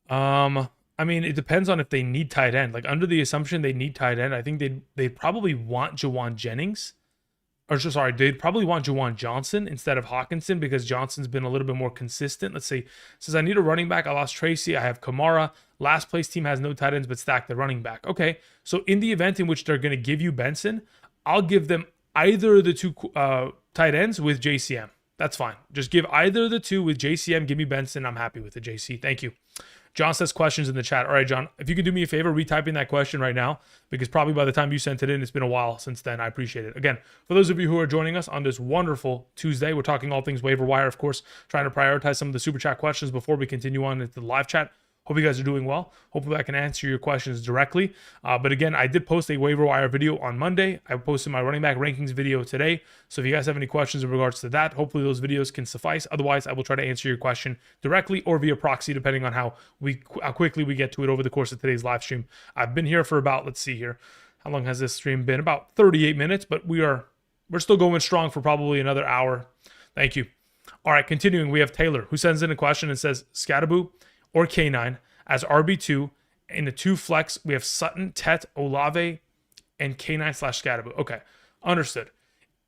I mean, it depends on if they need tight end. Like, under the assumption they need tight end, I think they'd probably want Juwan Jennings. They'd probably want Juwan Johnson instead of Hawkinson because Johnson's been a little bit more consistent. Let's see. Says, I need a running back. I lost Tracy. I have Kamara. Last place team has no tight ends but stack the running back. Okay, so in the event in which they're going to give you Benson, I'll give them either of the two tight ends with JCM. That's fine. Just give either of the two with JCM. Give me Benson. I'm happy with the JC. Thank you. John says questions in the chat. All right, John, if you could do me a favor, retyping that question right now, because probably by the time you sent it in, it's been a while since then. I appreciate it. Again, for those of you who are joining us on this wonderful Tuesday, we're talking all things waiver wire, of course, trying to prioritize some of the super chat questions before we continue on into the live chat. Hope you guys are doing well. Hopefully I can answer your questions directly. But again, I did post a waiver wire video on Monday. I posted my running back rankings video today. So if you guys have any questions in regards to that, hopefully those videos can suffice. Otherwise, I will try to answer your question directly or via proxy, depending on how quickly we get to it over the course of today's live stream. I've been here for about, let's see here. How long has this stream been? About 38 minutes, but we're still going strong for probably another hour. Thank you. All right, continuing, we have Taylor, who sends in a question and says, Scatterboo or K9 as RB2. In the 2 flex, we have Sutton, Tet, Olave, and K9/Scatterboo. Okay, understood.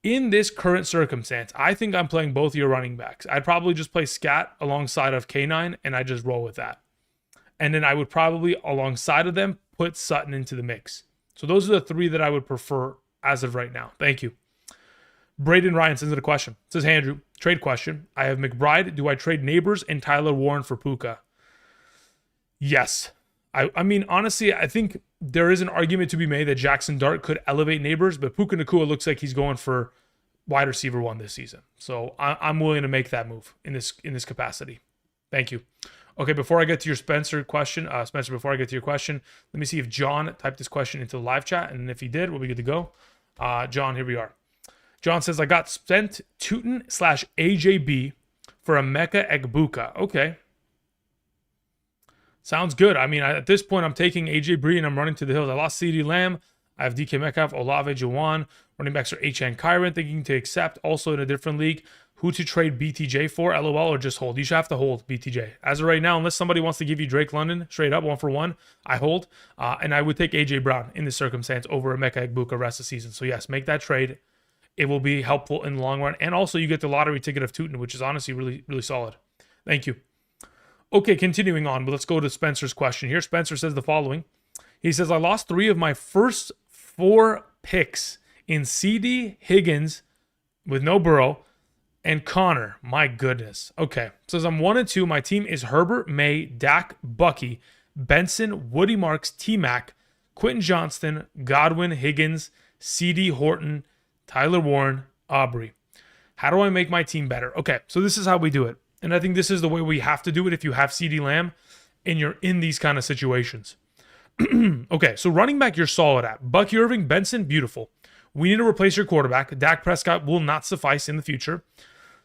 In this current circumstance, I think I'm playing both your running backs. I'd probably just play Scat alongside of K9, and I just roll with that. And then I would probably, alongside of them, put Sutton into the mix. So those are the 3 that I would prefer as of right now. Thank you. Braden Ryan sends in a question. It says, hey, Andrew, trade question. I have McBride. Do I trade Neighbors and Tyler Warren for Puka? Yes. I mean, honestly, I think there is an argument to be made that Jackson Dart could elevate Neighbors, but Puka Nacua looks like he's going for wide receiver 1 this season. So I'm willing to make that move in this capacity. Thank you. Okay, before I get to your Spencer question, before I get to your question, let me see if John typed this question into the live chat, and if he did, we'll be good to go. John, here we are. John says, I got sent Tootin/AJB for a Emeka Egbuka. Okay. Sounds good. I mean, at this point, I'm taking AJ Bree and I'm running to the hills. I lost CeeDee Lamb. I have DK Metcalf, Olave, Jawan. Running backs are HN Kyron, thinking to accept. Also in a different league, who to trade BTJ for, LOL, or just hold? You should have to hold BTJ. As of right now, unless somebody wants to give you Drake London straight up 1-for-1, I hold. And I would take AJ Brown in this circumstance over Emeka Egbuka rest of the season. So yes, make that trade. It will be helpful in the long run. And also you get the lottery ticket of Tootin, which is honestly really, really solid. Thank you. Okay, continuing on, but let's go to Spencer's question here. Spencer says the following. He says, I lost 3 of my first 4 picks in CD, Higgins, with no Burrow, and Connor. My goodness. Okay, says I'm 1-2. My team is Herbert, May, Dak, Bucky, Benson, Woody Marks, T-Mac, Quentin Johnston, Godwin, Higgins, CD, Horton, Tyler Warren, Aubrey. How do I make my team better? Okay, so this is how we do it. And I think this is the way we have to do it if you have CeeDee Lamb and you're in these kind of situations. Okay, so running back, you're solid at. Bucky Irving, Benson, beautiful. We need to replace your quarterback. Dak Prescott will not suffice in the future.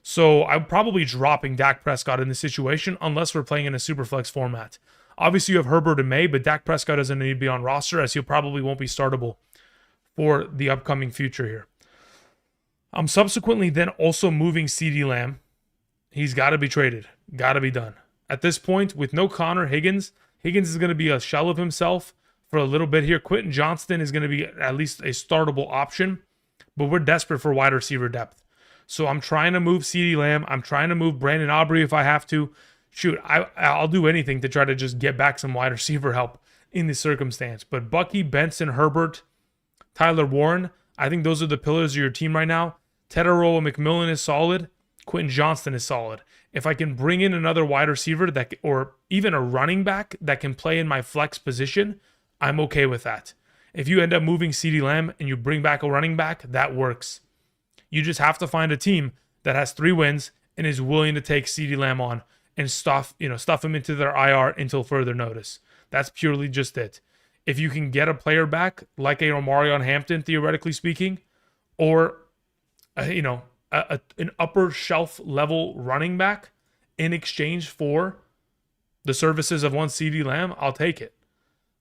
So I'm probably dropping Dak Prescott in this situation unless we're playing in a Superflex format. Obviously, you have Herbert and May, but Dak Prescott doesn't need to be on roster as he probably won't be startable for the upcoming future here. I'm subsequently then also moving CeeDee Lamb. He's got to be traded. Got to be done. At this point, with no Connor, Higgins is going to be a shell of himself for a little bit here. Quentin Johnston is going to be at least a startable option, but we're desperate for wide receiver depth. So I'm trying to move CeeDee Lamb. I'm trying to move Brandon Aubrey if I have to. Shoot, I'll do anything to try to just get back some wide receiver help in this circumstance. But Bucky, Benson, Herbert, Tyler Warren, I think those are the pillars of your team right now. Tetaroa McMillan is solid. Quentin Johnston is solid. If I can bring in another wide receiver or even a running back that can play in my flex position, I'm okay with that. If you end up moving CeeDee Lamb and you bring back a running back, that works. You just have to find a team that has 3 wins and is willing to take CeeDee Lamb on and stuff him into their IR until further notice. That's purely just it. If you can get a player back like a Omarion Hampton, theoretically speaking, or an upper shelf level running back in exchange for the services of one CeeDee Lamb, I'll take it.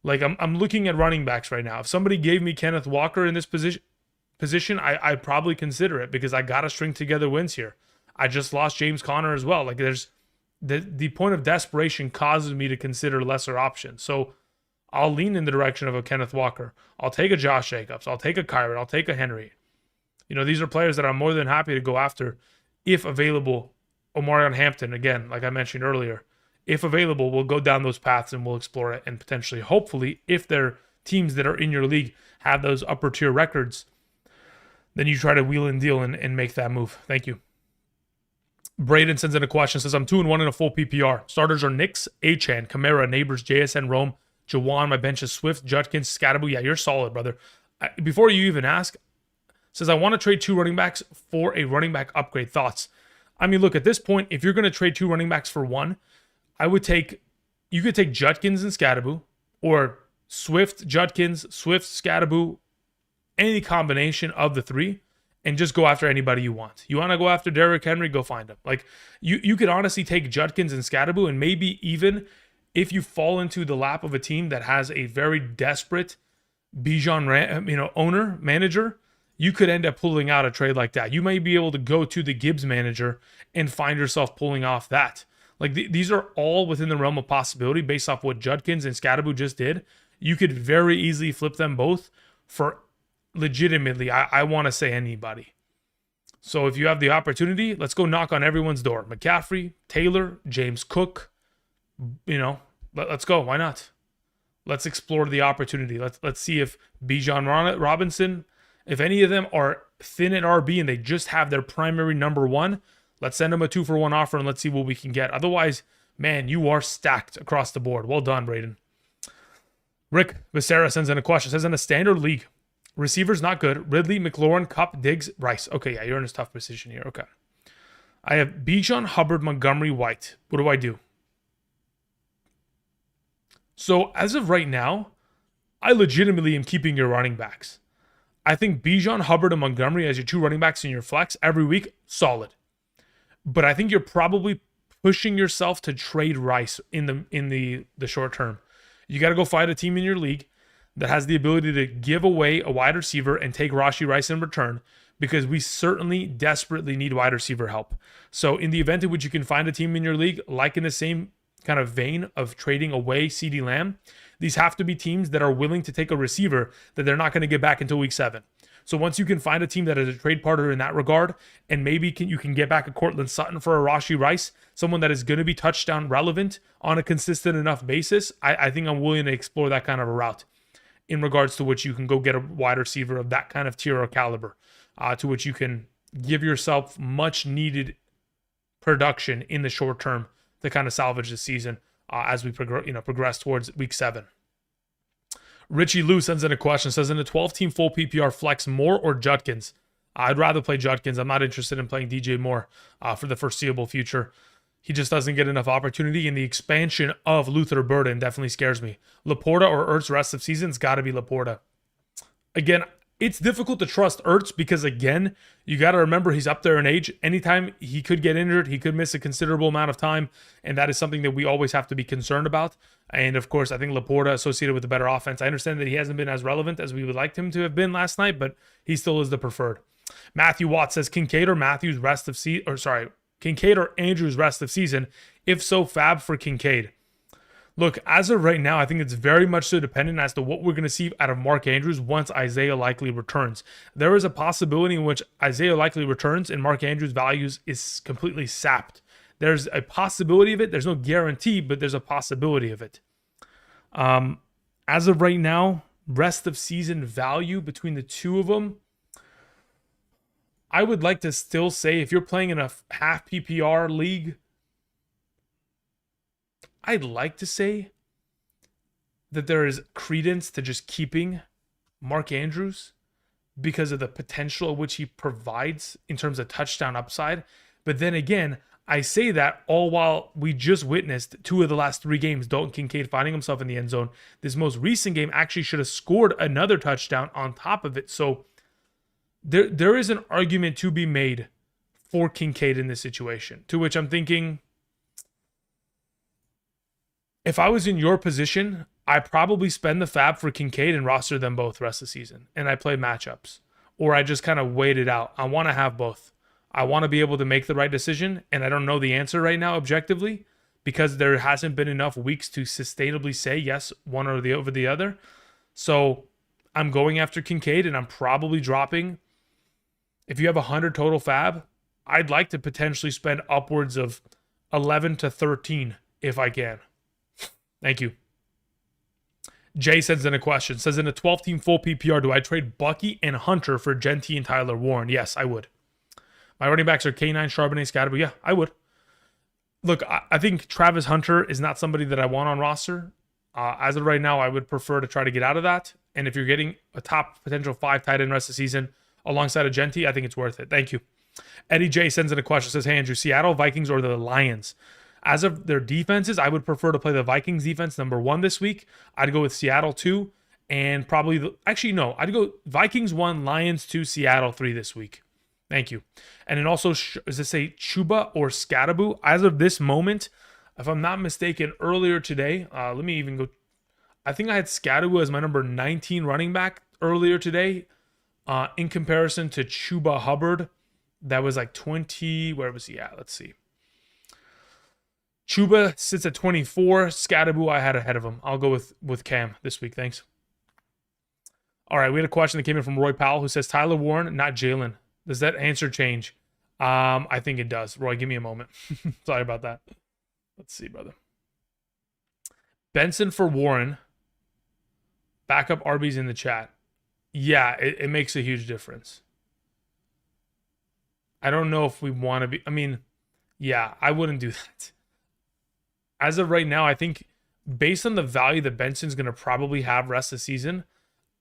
Like I'm looking at running backs right now. If somebody gave me Kenneth Walker in this position, I'd probably consider it because I got to string together wins here. I just lost James Conner as well. Like there's the point of desperation causes me to consider lesser options. So I'll lean in the direction of a Kenneth Walker. I'll take a Josh Jacobs. I'll take a Kyron. I'll take a Henry. These are players that I'm more than happy to go after if available. Omarion Hampton, again, like I mentioned earlier, if available, we'll go down those paths and we'll explore it. And potentially, hopefully, if they're teams that are in your league have those upper tier records, then you try to wheel and deal and make that move. Thank you. Braden sends in a question, says, I'm 2-1 in a full PPR. Starters are Nix, Achan, Kamara, Neighbors, JSN, Rome, Jawan. My bench is Swift, Judkins, Scatterboo. Yeah, you're solid, brother. Before you even ask, says, I want to trade 2 running backs for a running back upgrade. Thoughts? I mean, look, at this point, if you're going to trade 2 running backs for 1, I would take You could take Judkins and Scadaboo, or Swift, Judkins, Swift, Scadaboo, any combination of the three, and just go after anybody you want. You want to go after Derrick Henry, go find him. Like, you could honestly take Judkins and Scadaboo, and maybe even if you fall into the lap of a team that has a very desperate Bijan, owner, manager, you could end up pulling out a trade like that. You may be able to go to the Gibbs manager and find yourself pulling off that. Like, these are all within the realm of possibility based off what Judkins and Scadaboo just did. You could very easily flip them both for legitimately, I want to say anybody. So if you have the opportunity, let's go knock on everyone's door. McCaffrey, Taylor, James Cook, let's go. Why not? Let's explore the opportunity. Let's see if Bijan Robinson, if any of them are thin at RB and they just have their primary number one, let's send them a 2-for-1 offer and let's see what we can get. Otherwise, man, you are stacked across the board. Well done, Braden. Rick Becerra sends in a question. Says, in a standard league, receivers not good. Ridley, McLaurin, Kupp, Diggs, Rice. Okay, yeah, you're in a tough position here. Okay. I have Bijan, Hubbard, Montgomery, White. What do I do? So as of right now, I legitimately am keeping your running backs. I think Bijan, Hubbard, and Montgomery as your two running backs in your flex every week, solid. But I think you're probably pushing yourself to trade Rice in the short term. You got to go find a team in your league that has the ability to give away a wide receiver and take Rashee Rice in return, because we certainly desperately need wide receiver help. So in the event in which you can find a team in your league, like in the same kind of vein of trading away CeeDee Lamb, these have to be teams that are willing to take a receiver that they're not going to get back until week 7. So once you can find a team that is a trade partner in that regard, and maybe you can get back a Cortland Sutton for a Rashee Rice, someone that is going to be touchdown relevant on a consistent enough basis, I think I'm willing to explore that kind of a route, in regards to which you can go get a wide receiver of that kind of tier or caliber, to which you can give yourself much needed production in the short term to kind of salvage the season as we progress towards week 7. Richie Lou sends in a question, says, in a 12-team full PPR flex, Moore or Judkins? I'd rather play Judkins. I'm not interested in playing DJ Moore for the foreseeable future. He just doesn't get enough opportunity, and the expansion of Luther Burden definitely scares me. Laporta or Ertz rest of season? It's got to be Laporta. Again, it's difficult to trust Ertz because, again, you got to remember he's up there in age. Anytime he could get injured, he could miss a considerable amount of time, and that is something that we always have to be concerned about. And, of course, I think Laporta associated with the better offense. I understand that he hasn't been as relevant as we would like him to have been last night, but he still is the preferred. Matthew Watts says, Kincaid or Matthews rest of season, Kincaid or Andrews rest of season? If so, fab for Kincaid. Look, as of right now, I think it's very much so dependent as to what we're going to see out of Mark Andrews once Isaiah Likely returns. There is a possibility in which Isaiah Likely returns and Mark Andrews' values is completely sapped. There's a possibility of it. There's no guarantee, but there's a possibility of it. As of right now, rest of season value between the two of them, I would like to still say if you're playing in a half PPR league, I'd like to say that there is credence to just keeping Mark Andrews because of the potential of which he provides in terms of touchdown upside. But then again, I say that all while we just witnessed 2 of the last 3 games, Dalton Kincaid finding himself in the end zone. This most recent game actually should have scored another touchdown on top of it. So there is an argument to be made for Kincaid in this situation, to which I'm thinking, if I was in your position, I probably spend the fab for Kincaid and roster them both rest of the season. And I play matchups. Or I just kind of wait it out. I want to have both. I want to be able to make the right decision. And I don't know the answer right now objectively, because there hasn't been enough weeks to sustainably say yes, one or the over the other. So I'm going after Kincaid, and I'm probably dropping. If you have 100 total fab, I'd like to potentially spend upwards of 11 to 13 if I can. Thank you. Jay sends in a question. Says, in a 12-team full PPR, do I trade Bucky and Hunter for Genty and Tyler Warren? Yes, I would. My running backs are K9, Charbonnet, Scadaboo. Yeah, I would. Look, I think Travis Hunter is not somebody that I want on roster. As of right now, I would prefer to try to get out of that. And if you're getting a top potential 5 tight end rest of the season alongside a Genty, I think it's worth it. Thank you. Eddie J sends in a question. Says, hey, Andrew, Seattle Vikings or the Lions? As of their defenses, I would prefer to play the Vikings defense number 1 this week. I'd go with Seattle 2, and probably actually no, I'd go Vikings 1, Lions 2, Seattle 3 this week. Thank you. And then also, does it say Chuba or Scattaboo? As of this moment, if I'm not mistaken, earlier today, let me even go. I think I had Scattaboo as my number 19 running back earlier today, in comparison to Chuba Hubbard. That was like 20. Where was he at? Let's see. Chuba sits at 24. Scattaboo I had ahead of him. I'll go with Cam this week. Thanks. All right, we had a question that came in from Roy Powell who says Tyler Warren, not Jalen. Does that answer change? I think it does. Roy, give me a moment. Sorry about that. Let's see, brother. Benson for Warren. Backup RBs in the chat. Yeah, it makes a huge difference. I don't know if we want to be. I mean, yeah, I wouldn't do that. As of right now, I think based on the value that Benson's going to probably have rest of the season,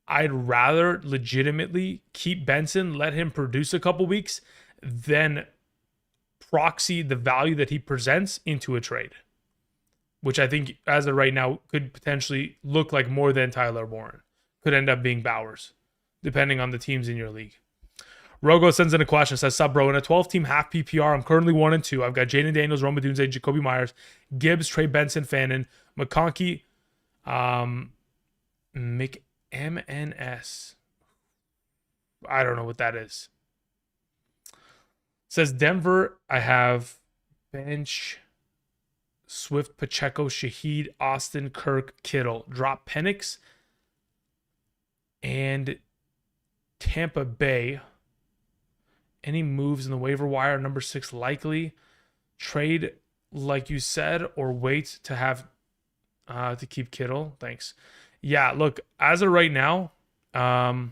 I'd rather legitimately keep Benson, let him produce a couple weeks, than proxy the value that he presents into a trade, which I think as of right now could potentially look like more than Tyler Warren. Could end up being Bowers, depending on the teams in your league. Rogo sends in a question, says, sup, bro, in a 12-team half PPR, I'm currently 1-2. I've got Jaden Daniels, Roma Dunze, Jacoby Myers, Gibbs, Trey Benson, Fannin, McConkey, McMNS. I don't know what that is. Says Denver, I have bench, Swift, Pacheco, Shaheed, Austin, Kirk, Kittle. Drop Penix and Tampa Bay. Any moves in the waiver wire? Number 6 likely. Trade like you said, or wait to have to keep Kittle. Thanks. Yeah, look, as of right now, I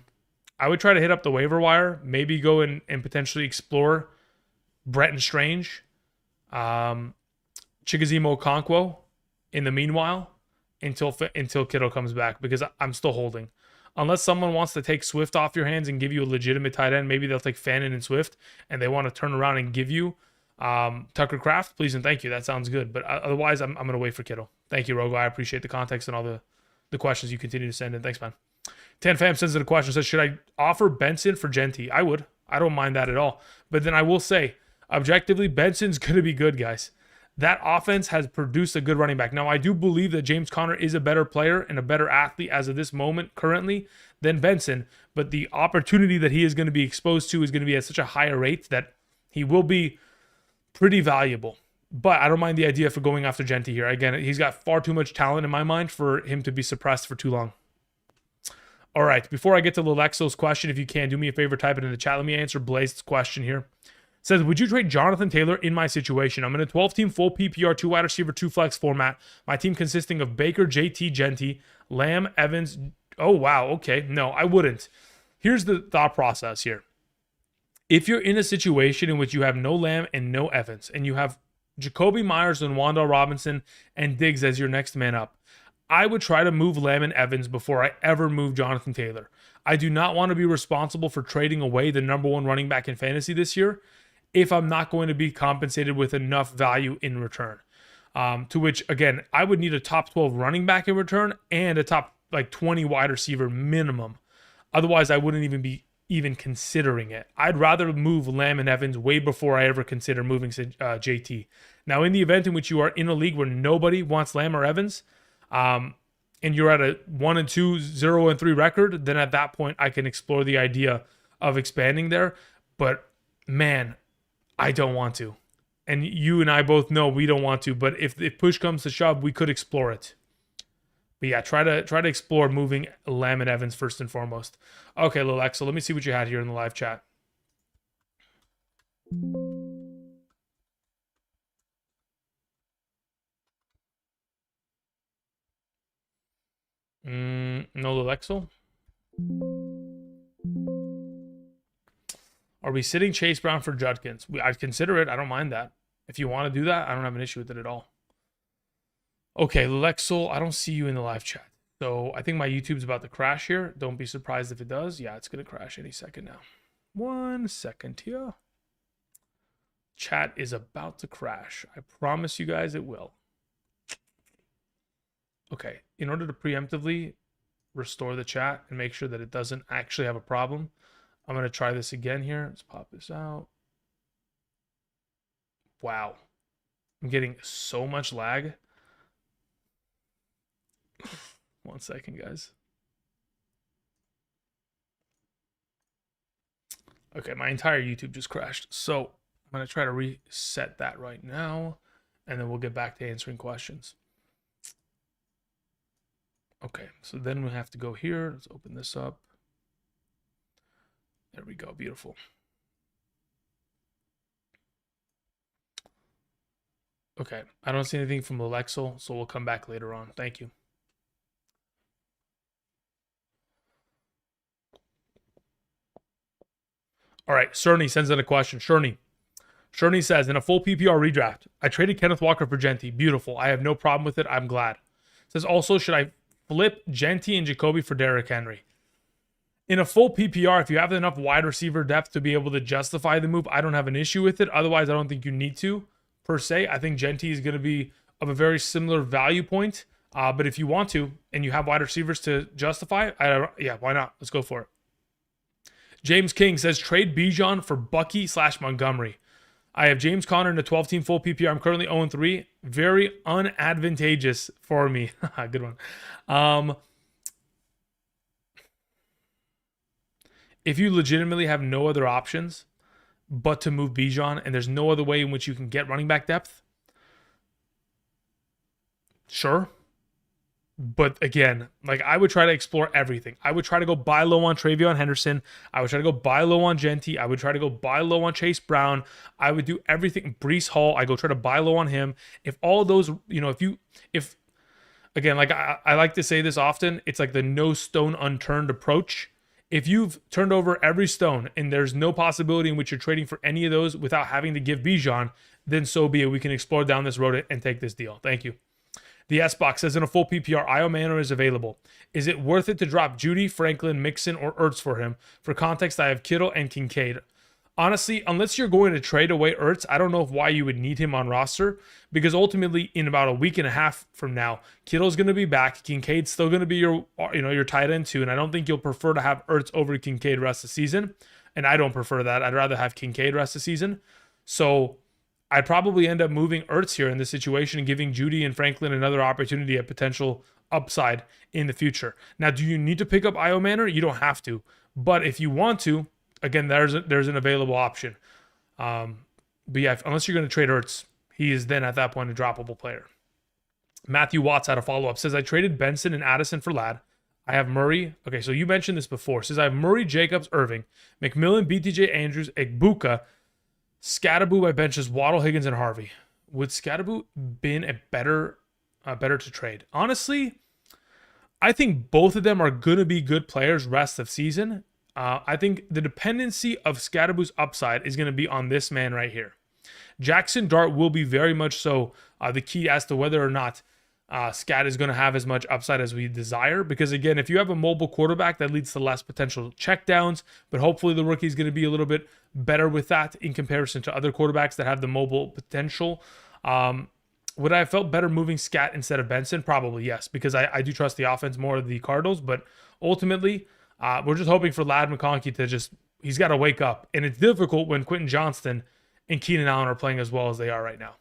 would try to hit up the waiver wire. Maybe go and potentially explore Bretton Strange, Chigozimo Okonkwo in the meanwhile until Kittle comes back, because I'm still holding. Unless someone wants to take Swift off your hands and give you a legitimate tight end, maybe they'll take Fannin and Swift, and they want to turn around and give you Tucker Kraft, please and thank you. That sounds good. But otherwise, I'm going to wait for Kittle. Thank you, Rogo. I appreciate the context and all the questions you continue to send in. Thanks, man. Tan Fam sends in a question, says, should I offer Benson for Genty? I would. I don't mind that at all. But then I will say, objectively, Benson's going to be good, guys. That offense has produced a good running back. Now, I do believe that James Conner is a better player and a better athlete as of this moment currently than Benson, but the opportunity that he is going to be exposed to is going to be at such a higher rate that he will be pretty valuable. But I don't mind the idea for going after Genty here. Again, he's got far too much talent in my mind for him to be suppressed for too long. All right, before I get to Lelexo's question, if you can, do me a favor, type it in the chat. Let me answer Blaze's question here. Says, would you trade Jonathan Taylor in my situation? I'm in a 12-team full PPR, 2 wide receiver, 2 flex format. My team consisting of Baker, JT, Genty, Lamb, Evans. Oh, wow. Okay. No, I wouldn't. Here's the thought process here. If you're in a situation in which you have no Lamb and no Evans, and you have Jacoby Myers and Wan'Dale Robinson and Diggs as your next man up, I would try to move Lamb and Evans before I ever move Jonathan Taylor. I do not want to be responsible for trading away the number 1 running back in fantasy this year if I'm not going to be compensated with enough value in return. To which, again, I would need a top 12 running back in return and a top 20 wide receiver minimum. Otherwise, I wouldn't even be considering it. I'd rather move Lamb and Evans way before I ever consider moving JT. Now, in the event in which you are in a league where nobody wants Lamb or Evans, and you're at a 1-2, 0-3 record, then at that point, I can explore the idea of expanding there. But man, I don't want to. And you and I both know we don't want to, but if push comes to shove, we could explore it. But yeah, try to explore moving Lamb and Evans first and foremost. Okay, Lelexa, let me see what you had here in the live chat. No Lelexel? Are we sitting Chase Brown for Judkins? I'd consider it. I don't mind that. If you want to do that, I don't have an issue with it at all. Okay, Lexel, I don't see you in the live chat. So I think my YouTube's about to crash here. Don't be surprised if it does. Yeah, it's going to crash any second now. 1 second here. Chat is about to crash. I promise you guys it will. Okay, in order to preemptively restore the chat and make sure that it doesn't actually have a problem, I'm going to try this again here. Let's pop this out. Wow. I'm getting so much lag. 1 second, guys. Okay, my entire YouTube just crashed. So I'm going to try to reset that right now, and then we'll get back to answering questions. Okay, so then we have to go here. Let's open this up. There we go. Beautiful. Okay, I don't see anything from Alexel, so we'll come back later on. Thank you. All right, Cerny sends in a question. Sherney says, in a full PPR redraft, I traded Kenneth Walker for Genty. Beautiful. I have no problem with it. I'm glad. Says also, should I flip Genty and Jacoby for Derrick Henry? In a full PPR, if you have enough wide receiver depth to be able to justify the move, I don't have an issue with it. Otherwise, I don't think you need to, per se. I think Genty is going to be of a very similar value point. But if you want to, and you have wide receivers to justify, yeah, why not? Let's go for it. James King says, trade Bijan for Bucky/Montgomery. I have James Conner in a 12-team full PPR. I'm currently 0-3. Very unadvantageous for me. Good one. If you legitimately have no other options but to move Bijan, and there's no other way in which you can get running back depth, sure. But again, like, I would try to explore everything. I would try to go buy low on Travion Henderson. I would try to go buy low on Genty. I would try to go buy low on Chase Brown. I would do everything. Breece Hall, I go try to buy low on him. If all those, if again, like I like to say this often, it's like the no stone unturned approach. If you've turned over every stone and there's no possibility in which you're trading for any of those without having to give Bijan, then so be it. We can explore down this road and take this deal. Thank you. The S-Box says, in a full PPR, Io Manor is available. Is it worth it to drop Judy, Franklin, Mixon, or Ertz for him? For context, I have Kittle and Kincaid. Honestly, unless you're going to trade away Ertz, I don't know why you would need him on roster, because ultimately, in about a week and a half from now, Kittle's going to be back. Kincaid's still going to be your tight end too, and I don't think you'll prefer to have Ertz over Kincaid rest of the season, and I don't prefer that. I'd rather have Kincaid rest of the season. So I'd probably end up moving Ertz here in this situation and giving Judy and Franklin another opportunity at potential upside in the future. Now, do you need to pick up Io Manor? You don't have to. But if you want to, again, there's an available option. But yeah, unless you're going to trade Ertz, he is then at that point a droppable player. Matthew Watts had a follow-up. Says, I traded Benson and Addison for Ladd. I have Murray. Okay, so you mentioned this before. Says, I have Murray, Jacobs, Irving, McMillan, BTJ Andrews, Egbuka, Scatterboo by benches, Waddle, Higgins, and Harvey. Would Scatterboo been a better to trade? Honestly, I think both of them are going to be good players rest of season. I think the dependency of Scatterboo's upside is going to be on this man right here. Jackson Dart will be very much so the key as to whether or not Scat is going to have as much upside as we desire. Because again, if you have a mobile quarterback, that leads to less potential checkdowns, but hopefully the rookie is going to be a little bit better with that in comparison to other quarterbacks that have the mobile potential. Would I have felt better moving Scat instead of Benson? Probably yes, because I do trust the offense more of the Cardinals, but ultimately we're just hoping for Ladd McConkey to he's got to wake up. And it's difficult when Quentin Johnston and Keenan Allen are playing as well as they are right now.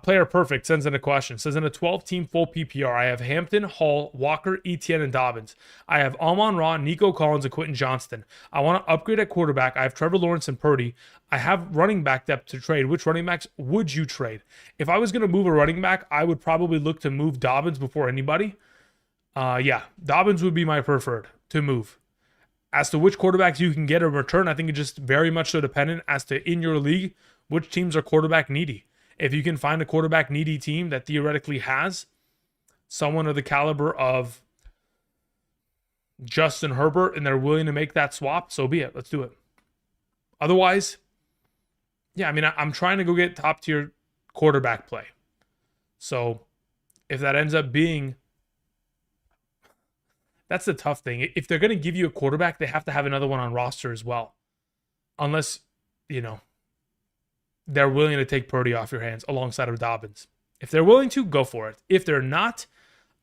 Player Perfect sends in a question. Says, in a 12-team full PPR, I have Hampton, Hall, Walker, Etienne, and Dobbins. I have Amon-Ra, Nico Collins, and Quentin Johnston. I want to upgrade at quarterback. I have Trevor Lawrence and Purdy. I have running back depth to trade. Which running backs would you trade? If I was going to move a running back, I would probably look to move Dobbins before anybody. Yeah, Dobbins would be my preferred to move. As to which quarterbacks you can get in return, I think it's just very much so dependent as to, in your league, which teams are quarterback needy. If you can find a quarterback needy team that theoretically has someone of the caliber of Justin Herbert and they're willing to make that swap, so be it. Let's do it. Otherwise, yeah, I mean, I'm trying to go get top tier quarterback play. So if that ends up being, that's the tough thing. If they're going to give you a quarterback, they have to have another one on roster as well. Unless, they're willing to take Purdy off your hands alongside of Dobbins. If they're willing to, go for it. If they're not,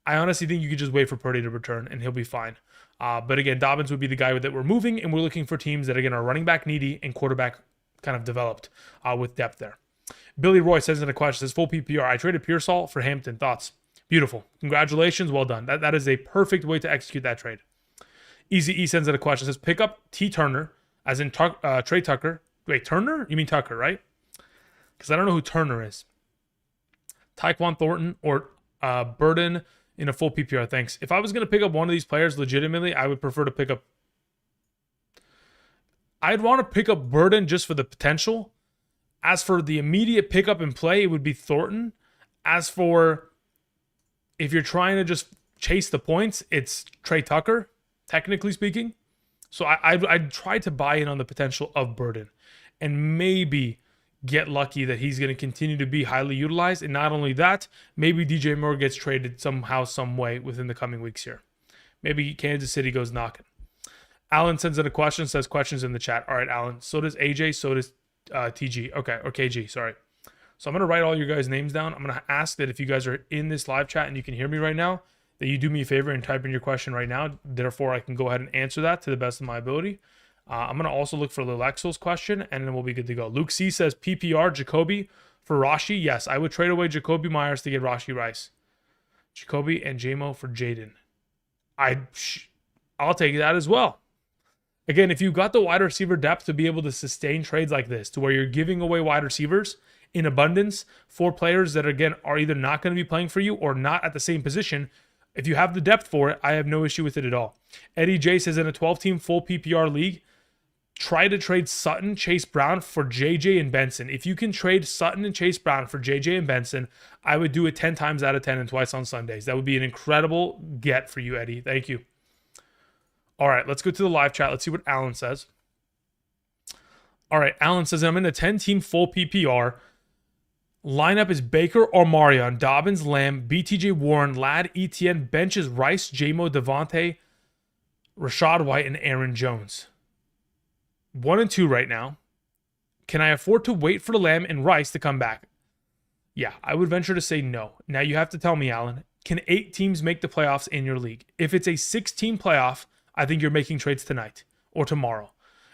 I honestly think you could just wait for Purdy to return and he'll be fine. But again, Dobbins would be the guy that we're moving, and we're looking for teams that, again, are running back needy and quarterback kind of developed with depth there. Billy Roy sends in a question, says, full PPR. I traded Pearsall for Hampton. Thoughts? Beautiful. Congratulations. Well done. That is a perfect way to execute that trade. Easy E sends in a question, says, pick up T. Turner, as in Trey Tucker. Wait, Turner? You mean Tucker, right? Because I don't know who Turner is. Tyquan Thornton or Burden in a full PPR. Thanks. If I was going to pick up one of these players legitimately, I would prefer to pick up... I'd want to pick up Burden just for the potential. As for the immediate pickup and play, it would be Thornton. As for if you're trying to just chase the points, it's Trey Tucker, technically speaking. So I'd try to buy in on the potential of Burden and maybe get lucky that he's going to continue to be highly utilized. And not only that, maybe DJ Moore gets traded somehow, some way within the coming weeks here. Maybe Kansas City goes knocking. Alan sends in a question, says questions in the chat. All right, Alan. So does AJ, so does TG. Okay, or KG, sorry. So I'm going to write all your guys' names down. I'm going to ask that if you guys are in this live chat and you can hear me right now, that you do me a favor and type in your question right now. Therefore, I can go ahead and answer that to the best of my ability. I'm going to also look for Lilexel's question, and then we'll be good to go. Luke C says, PPR, Jacoby for Rashi. Yes, I would trade away Jacoby Myers to get Rashi Rice. Jacoby and JMO for Jaden. I'll take that as well. Again, if you've got the wide receiver depth to be able to sustain trades like this, to where you're giving away wide receivers in abundance for players that, again, are either not going to be playing for you or not at the same position, if you have the depth for it, I have no issue with it at all. Eddie J says, in a 12-team full PPR league, try to trade Sutton, Chase Brown for JJ and Benson. If you can trade Sutton and Chase Brown for JJ and Benson, I would do it 10 times out of 10 and twice on Sundays. That would be an incredible get for you, Eddie. Thank you. All right, let's go to the live chat. Let's see what Alan says. All right, Alan says, I'm in a 10-team full PPR. Lineup is Baker or Marion, Dobbins, Lamb, BTJ Warren, Ladd, Etienne, benches Rice, JMO, Devontae, Rashad White, and Aaron Jones. 1 and 2 right now. Can I afford to wait for the Lamb and Rice to come back? Yeah, I would venture to say no. Now you have to tell me, Alan, can 8 teams make the playoffs in your league? If it's a 6-team playoff, I think you're making trades tonight or tomorrow.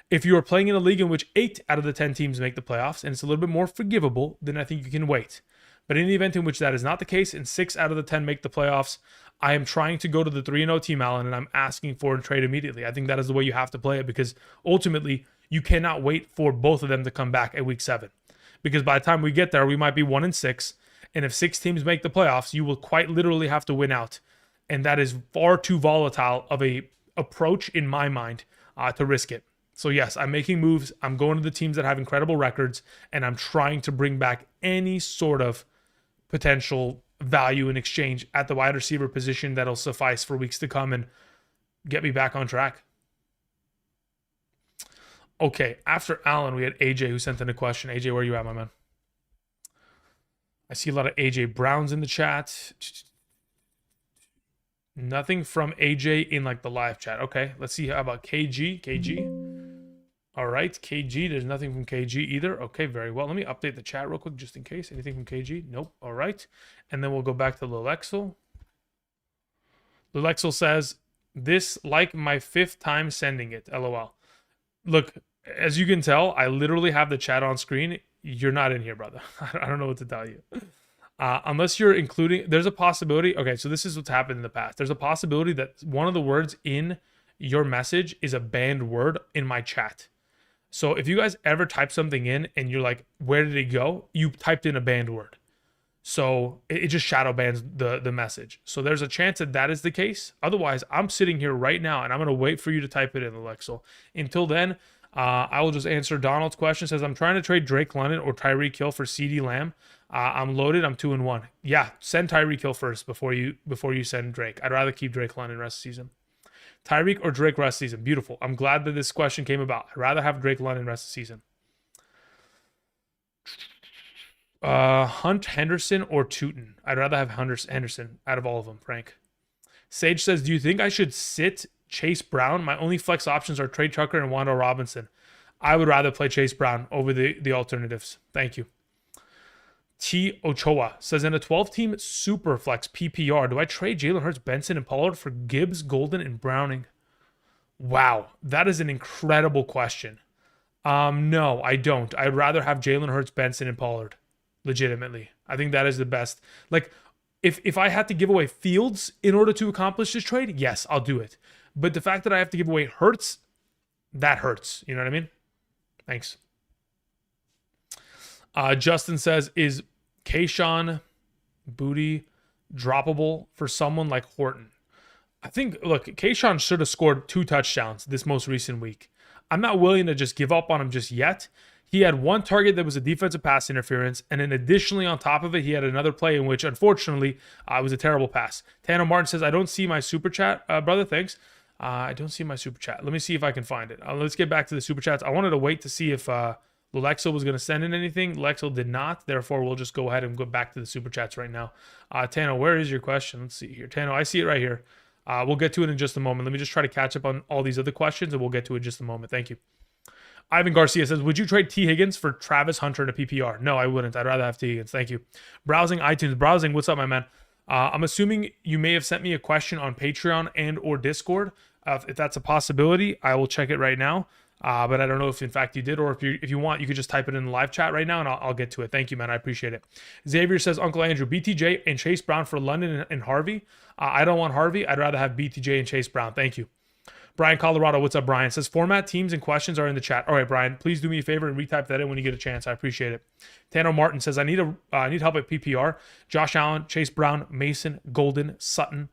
If you are playing in a league in which 8 out of the 10 teams make the playoffs, and it's a little bit more forgivable, then I think you can wait. But in the event in which that is not the case, and 6 out of the 10 make the playoffs, I am trying to go to the 3-0 team, Alan, and I'm asking for a trade immediately. I think that is the way you have to play it, because ultimately you cannot wait for both of them to come back at week 7. Because by the time we get there, we might be 1 and 6, and if 6 teams make the playoffs, you will quite literally have to win out. And that is far too volatile of a approach in my mind to risk it. So yes, I'm making moves. I'm going to the teams that have incredible records, and I'm trying to bring back any sort of potential value in exchange at the wide receiver position that'll suffice for weeks to come and get me back on track. Okay, after Alan, we had AJ who sent in a question. AJ, where are you at, my man? I see a lot of AJ Browns in the chat. Nothing from AJ in like the live chat. Okay, let's see. How about KG? All right, KG. There's nothing from KG either. Okay, very well. Let me update the chat real quick just in case. Anything from KG? Nope. All right. And then we'll go back to Lilexel. Lilexel says, this like my 5th time sending it. LOL. Look, as you can tell, I literally have the chat on screen. You're not in here, brother. I don't know what to tell you. Unless you're including, there's a possibility. Okay, so this is what's happened in the past. There's a possibility that one of the words in your message is a banned word in my chat. So if you guys ever type something in and you're like, where did it go? You typed in a banned word. So it just shadow bans the message. So there's a chance that that is the case. Otherwise, I'm sitting here right now and I'm going to wait for you to type it in, Alexel. Until then, I will just answer Donald's question. It says, I'm trying to trade Drake London or Tyreek Hill for CeeDee Lamb. I'm loaded. I'm 2-1. Yeah, send Tyreek Hill first before you send Drake. I'd rather keep Drake London rest of the season. Tyreek or Drake rest of the season. Beautiful. I'm glad that this question came about. I'd rather have Drake London rest of the season. Hunt Henderson or Tootin? I'd rather have Henderson out of all of them, Frank. Sage says, do you think I should sit Chase Brown? My only flex options are Trey Tucker and Wando Robinson. I would rather play Chase Brown over the alternatives. Thank you. T. Ochoa says, in a 12-team super flex PPR, do I trade Jalen Hurts, Benson, and Pollard for Gibbs, Golden, and Browning? Wow, that is an incredible question. No, I don't. I'd rather have Jalen Hurts, Benson, and Pollard. Legitimately. I think that is the best. Like, if I had to give away Fields in order to accomplish this trade, yes, I'll do it. But the fact that I have to give away Hurts, that hurts. You know what I mean? Thanks. Justin says, is Kayshon Boutte droppable for someone like Horton? I think, look, Kayshon should have scored 2 touchdowns this most recent week. I'm not willing to just give up on him just yet. He had 1 target that was a defensive pass interference, and then additionally on top of it, he had another play in which, unfortunately, was a terrible pass. Tanner Martin says, I don't see my super chat. Brother, thanks. I don't see my super chat. Let me see if I can find it. Let's get back to the super chats. I wanted to wait to see if Lexel was going to send in anything. Lexel did not. Therefore, we'll just go ahead and go back to the super chats right now. Tano, where is your question? Let's see here. Tano, I see it right here. We'll get to it in just a moment. Let me just try to catch up on all these other questions, and we'll get to it in just a moment. Thank you. Ivan Garcia says, would you trade T. Higgins for Travis Hunter in a PPR? No, I wouldn't. I'd rather have T. Higgins. Thank you. Browsing iTunes. Browsing, what's up, my man? I'm assuming you may have sent me a question on Patreon and or Discord. If that's a possibility, I will check it right now. But I don't know if in fact you did, or if you want, you could just type it in the live chat right now and I'll get to it. Thank you, man. I appreciate it. Xavier says, Uncle Andrew, BTJ and Chase Brown for London and Harvey. I don't want Harvey. I'd rather have BTJ and Chase Brown. Thank you. Brian Colorado, what's up, Brian? Says, format teams and questions are in the chat. All right, Brian, please do me a favor and retype that in when you get a chance. I appreciate it. Tano Martin says, I need help at PPR. Josh Allen, Chase Brown, Mason, Golden, Sutton,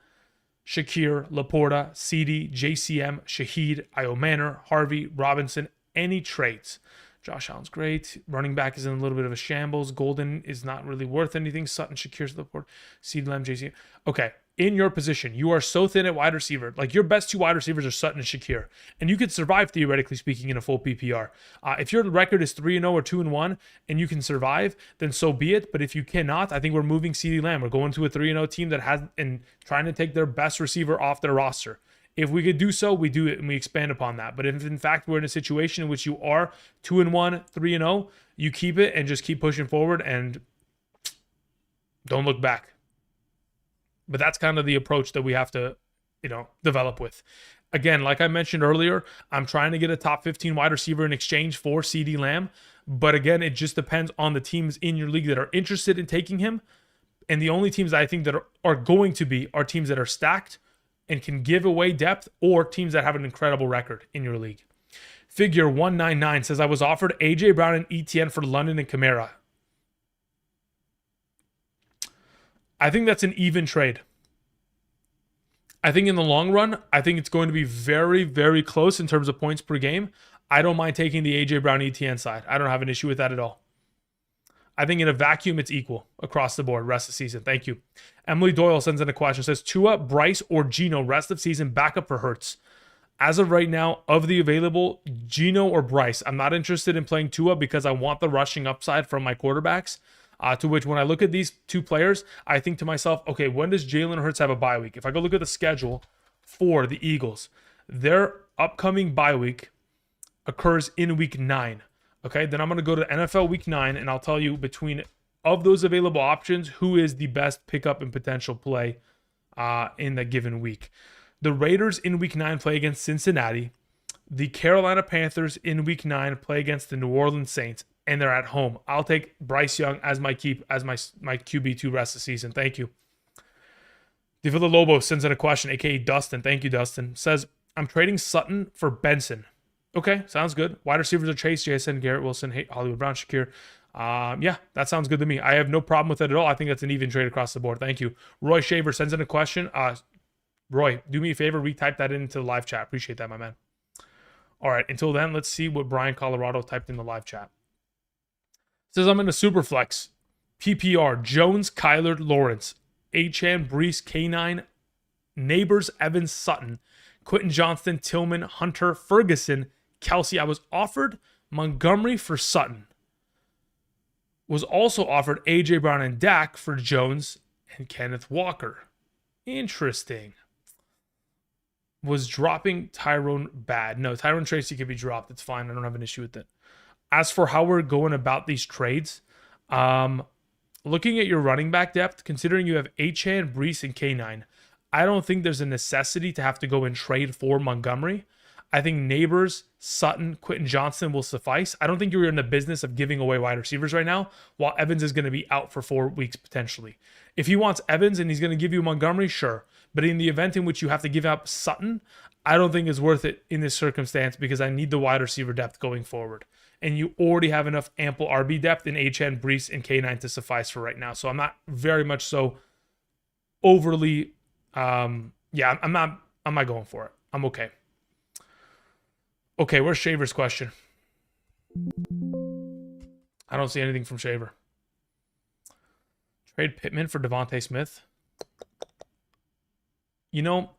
Shakir, Laporta, CD, JCM, Shaheed, Io Manor, Harvey, Robinson, any trades. Josh Allen's great. Running back is in a little bit of a shambles. Golden is not really worth anything. Sutton, Shakir's Laporta, CD, Lamb, JCM. Okay, in your position, you are so thin at wide receiver. Like, your best 2 wide receivers are Sutton and Shakir. And you could survive, theoretically speaking, in a full PPR. If your record is 3-0 or 2-1 and you can survive, then so be it. But if you cannot, I think we're moving CeeDee Lamb. We're going to a 3-0 team that has and trying to take their best receiver off their roster. If we could do so, we do it and we expand upon that. But if in fact we're in a situation in which you are 2-1, 3-0, you keep it and just keep pushing forward and don't look back. But that's kind of the approach that we have to, develop with. Again, like I mentioned earlier, I'm trying to get a top 15 wide receiver in exchange for CeeDee Lamb. But again, it just depends on the teams in your league that are interested in taking him. And the only teams that I think that are going to be are teams that are stacked and can give away depth, or teams that have an incredible record in your league. Figure 199 says, I was offered AJ Brown and ETN for London and Kamara. I think that's an even trade. I think in the long run, I think it's going to be very, very close in terms of points per game. I don't mind taking the AJ Brown ETN side. I don't have an issue with that at all. I think in a vacuum, it's equal across the board rest of the season. Thank you. Emily Doyle sends in a question. Says, Tua, Bryce, or Geno rest of season backup for Hurts? As of right now, of the available, Geno or Bryce. I'm not interested in playing Tua because I want the rushing upside from my quarterbacks. To which, when I look at these 2 players, I think to myself, okay, when does Jalen Hurts have a bye week? If I go look at the schedule for the Eagles, their upcoming bye week occurs in week 9. Okay, then I'm going to go to NFL week 9, and I'll tell you between of those available options, who is the best pickup and potential play in that given week. The Raiders in week 9 play against Cincinnati. The Carolina Panthers in week 9 play against the New Orleans Saints, and they're at home. I'll take Bryce Young as my QB2 rest of the season. Thank you. Divilla Lobo sends in a question, aka Dustin. Thank you, Dustin. Says, I'm trading Sutton for Benson. Okay, sounds good. Wide receivers are Chase, Jason, Garrett Wilson, Hollywood Brown, Shakir. Yeah, that sounds good to me. I have no problem with it at all. I think that's an even trade across the board. Thank you. Roy Shaver sends in a question. Roy, do me a favor, retype that into the live chat. Appreciate that, my man. All right, until then, let's see what Brian Colorado typed in the live chat. Says, I'm in a super flex. PPR, Jones, Kyler, Lawrence, Achane, Brees, K9, Neighbors, Evans, Sutton, Quentin Johnston, Tillman, Hunter, Ferguson, Kelsey. I was offered Montgomery for Sutton. Was also offered A.J. Brown and Dak for Jones and Kenneth Walker. Interesting. Was dropping Tyrone bad? No, Tyrone Tracy could be dropped. It's fine. I don't have an issue with it. As for how we're going about these trades, looking at your running back depth, considering you have Achane, Brees, and K9, I don't think there's a necessity to have to go and trade for Montgomery. I think Neighbors, Sutton, Quentin Johnston will suffice. I don't think you're in the business of giving away wide receivers right now, while Evans is going to be out for 4 weeks potentially. If he wants Evans and he's going to give you Montgomery, sure. But in the event in which you have to give up Sutton, I don't think it's worth it in this circumstance because I need the wide receiver depth going forward. And you already have enough ample RB depth in HN, Brees, and K9 to suffice for right now. So I'm not very much so overly, I'm not going for it. I'm okay. Okay, where's Shaver's question? I don't see anything from Shaver. Trade Pittman for Devontae Smith. You know,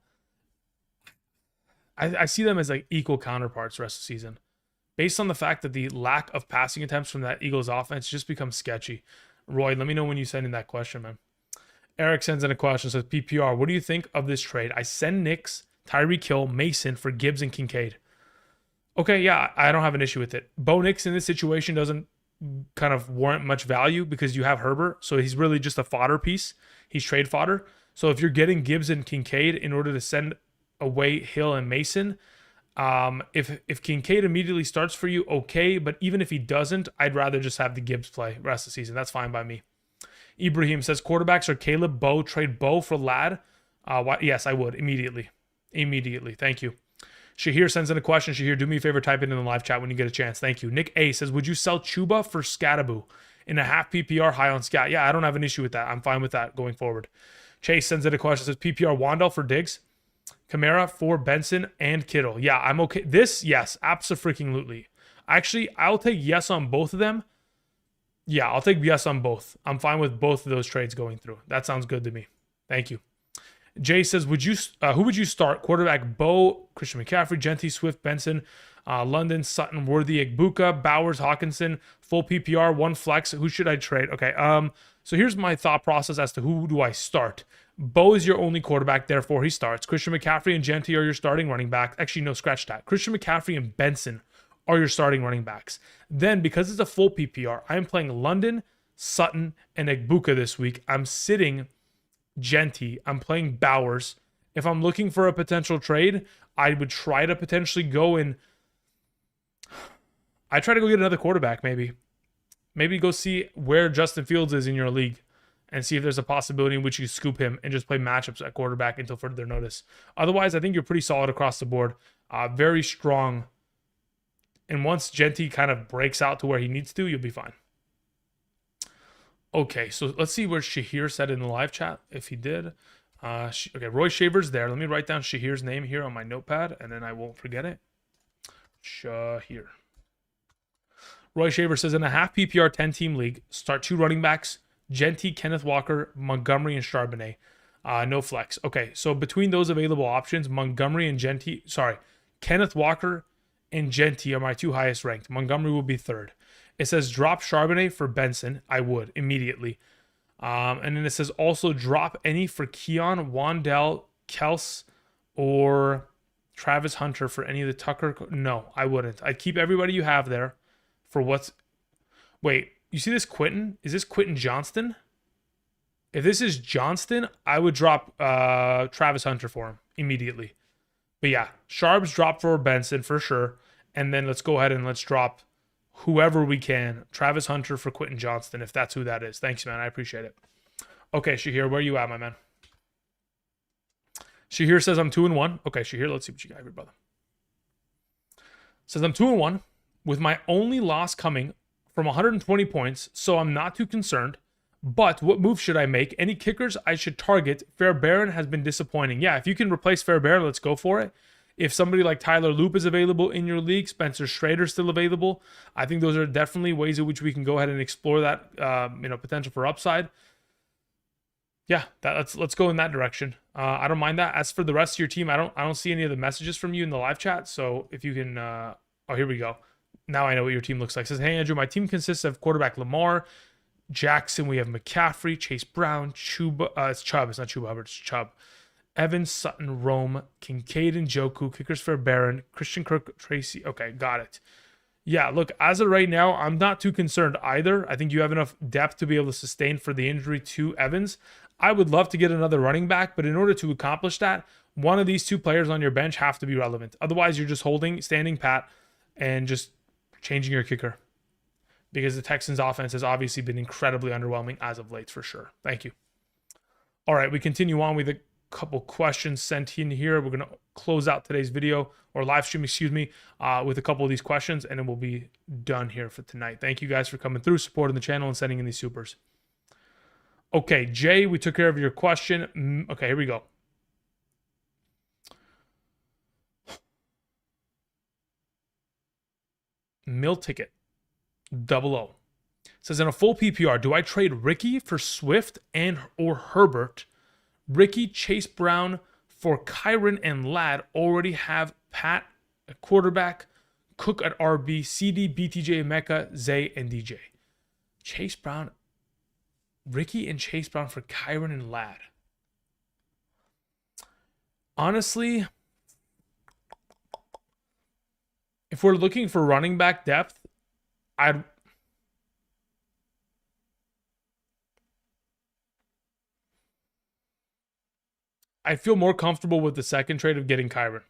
I see them as like equal counterparts the rest of the season. Based on the fact that the lack of passing attempts from that Eagles offense just becomes sketchy. Roy, let me know when you send in that question, man. Eric sends in a question, says, PPR, what do you think of this trade? I send Nix, Tyreek Hill, Mason for Gibbs and Kincaid. Okay, yeah, I don't have an issue with it. Bo Nix in this situation doesn't kind of warrant much value because you have Herbert, so he's really just a fodder piece. He's trade fodder. So if you're getting Gibbs and Kincaid in order to send away Hill and Mason, if Kincaid immediately starts for you, okay, but even if he doesn't, I'd rather just have the Gibbs play rest of the season. That's fine by me. Ibrahim says, quarterbacks are Caleb, Bo, trade Bo for Ladd. Yes, I would, immediately. Immediately, thank you. Shahir sends in a question. Shahir, do me a favor, type it in the live chat when you get a chance. Thank you. Nick A says, would you sell Chuba for Scattaboo in a half PPR high on Scat? Yeah, I don't have an issue with that. I'm fine with that going forward. Chase sends in a question. Says, PPR Wandell for Diggs, Kamara for Benson and Kittle. Yeah, I'm okay. This, yes, abso-freaking-lutely. Actually, I'll take yes on both of them. Yeah, I'll take yes on both. I'm fine with both of those trades going through. That sounds good to me. Thank you. Jay says, who would you start? Quarterback Bo, Christian McCaffrey, Genty, Swift, Benson, London, Sutton, Worthy, Egbuka, Bowers, Hawkinson, full PPR, one flex. Who should I trade? Okay, so here's my thought process as to who do I start. Bo is your only quarterback, therefore he starts. Christian McCaffrey and Genty are your starting running backs. Actually, no, scratch that. Christian McCaffrey and Benson are your starting running backs. Then, because it's a full PPR, I'm playing London, Sutton, and Egbuka this week. I'm sitting Genty. I'm playing Bowers. If I'm looking for a potential trade, I would try to potentially go and I try to go get another quarterback, maybe. Maybe go see where Justin Fields is in your league and see if there's a possibility in which you scoop him and just play matchups at quarterback until further notice. Otherwise, I think you're pretty solid across the board. Very strong. And once Genty kind of breaks out to where he needs to, you'll be fine. Okay, so let's see where Shahir said in the live chat, if he did. Okay, Roy Shaver's there. Let me write down Shahir's name here on my notepad, and then I won't forget it. Shahir. Roy Shaver says, in a half PPR 10-team league, start 2 running backs, Genty, Kenneth Walker, Montgomery, and Charbonnet. No flex. Okay, so between those available options, Montgomery and Genty, Kenneth Walker and Genty are my 2 highest ranked. Montgomery will be 3rd. It says drop Charbonnet for Benson. I would immediately. And then it says also drop any for Keon, Wandell, Kels, or Travis Hunter for any of the Tucker. No, I wouldn't. I'd keep everybody you have there for what's. Wait, you see this Quentin? Is this Quentin Johnston? If this is Johnston, I would drop Travis Hunter for him immediately. But yeah, Sharps drop for Benson for sure. And then let's go ahead and let's drop whoever we can. Travis Hunter for Quentin Johnston, if that's who that is. Thanks, man. I appreciate it. Okay, Shahir, where you at, my man? Shahir says I'm 2-1. Okay, Shahir, let's see what you got here, brother. Says I'm 2-1 with my only loss coming from 120 points, so I'm not too concerned. But what move should I make? Any kickers I should target? Fairbairn has been disappointing. Yeah, if you can replace Fairbairn, let's go for it. If somebody like Tyler Loop is available in your league, Spencer Schrader's still available, I think those are definitely ways in which we can go ahead and explore that potential for upside. Yeah, let's go in that direction. I don't mind that. As for the rest of your team, I don't see any of the messages from you in the live chat. So if you can, oh, here we go. Now I know what your team looks like. It says, hey Andrew, my team consists of quarterback Lamar, Jackson. We have McCaffrey, Chase Brown, Chuba. It's Chubb. It's not Chuba Hubbard. It's Chubb. Evans, Sutton, Rome, Kincaid and Joku, kickers for Barron, Christian Kirk, Tracy. Okay, got it. Yeah, look, as of right now, I'm not too concerned either. I think you have enough depth to be able to sustain for the injury to Evans. I would love to get another running back, but in order to accomplish that, one of these two players on your bench have to be relevant. Otherwise, you're just standing pat, and just changing your kicker. Because the Texans' offense has obviously been incredibly underwhelming as of late, for sure. Thank you. All right, we continue on with a couple questions sent in here. We're going to close out today's video, or live stream, excuse me, with a couple of these questions, and then we'll be done here for tonight. Thank you guys for coming through, supporting the channel, and sending in these supers. Okay, Jay, we took care of your question. Okay, here we go. Mill Ticket 00 says, in a full PPR, do I trade Ricky for Swift and or Herbert? Ricky, Chase Brown for Kyron and Ladd already have Pat at quarterback, Cook at RB, CD, BTJ, Mecca, Zay, and DJ. Chase Brown, Ricky and Chase Brown for Kyron and Ladd. Honestly, if we're looking for running back depth, I feel more comfortable with the second trade of getting Kyron.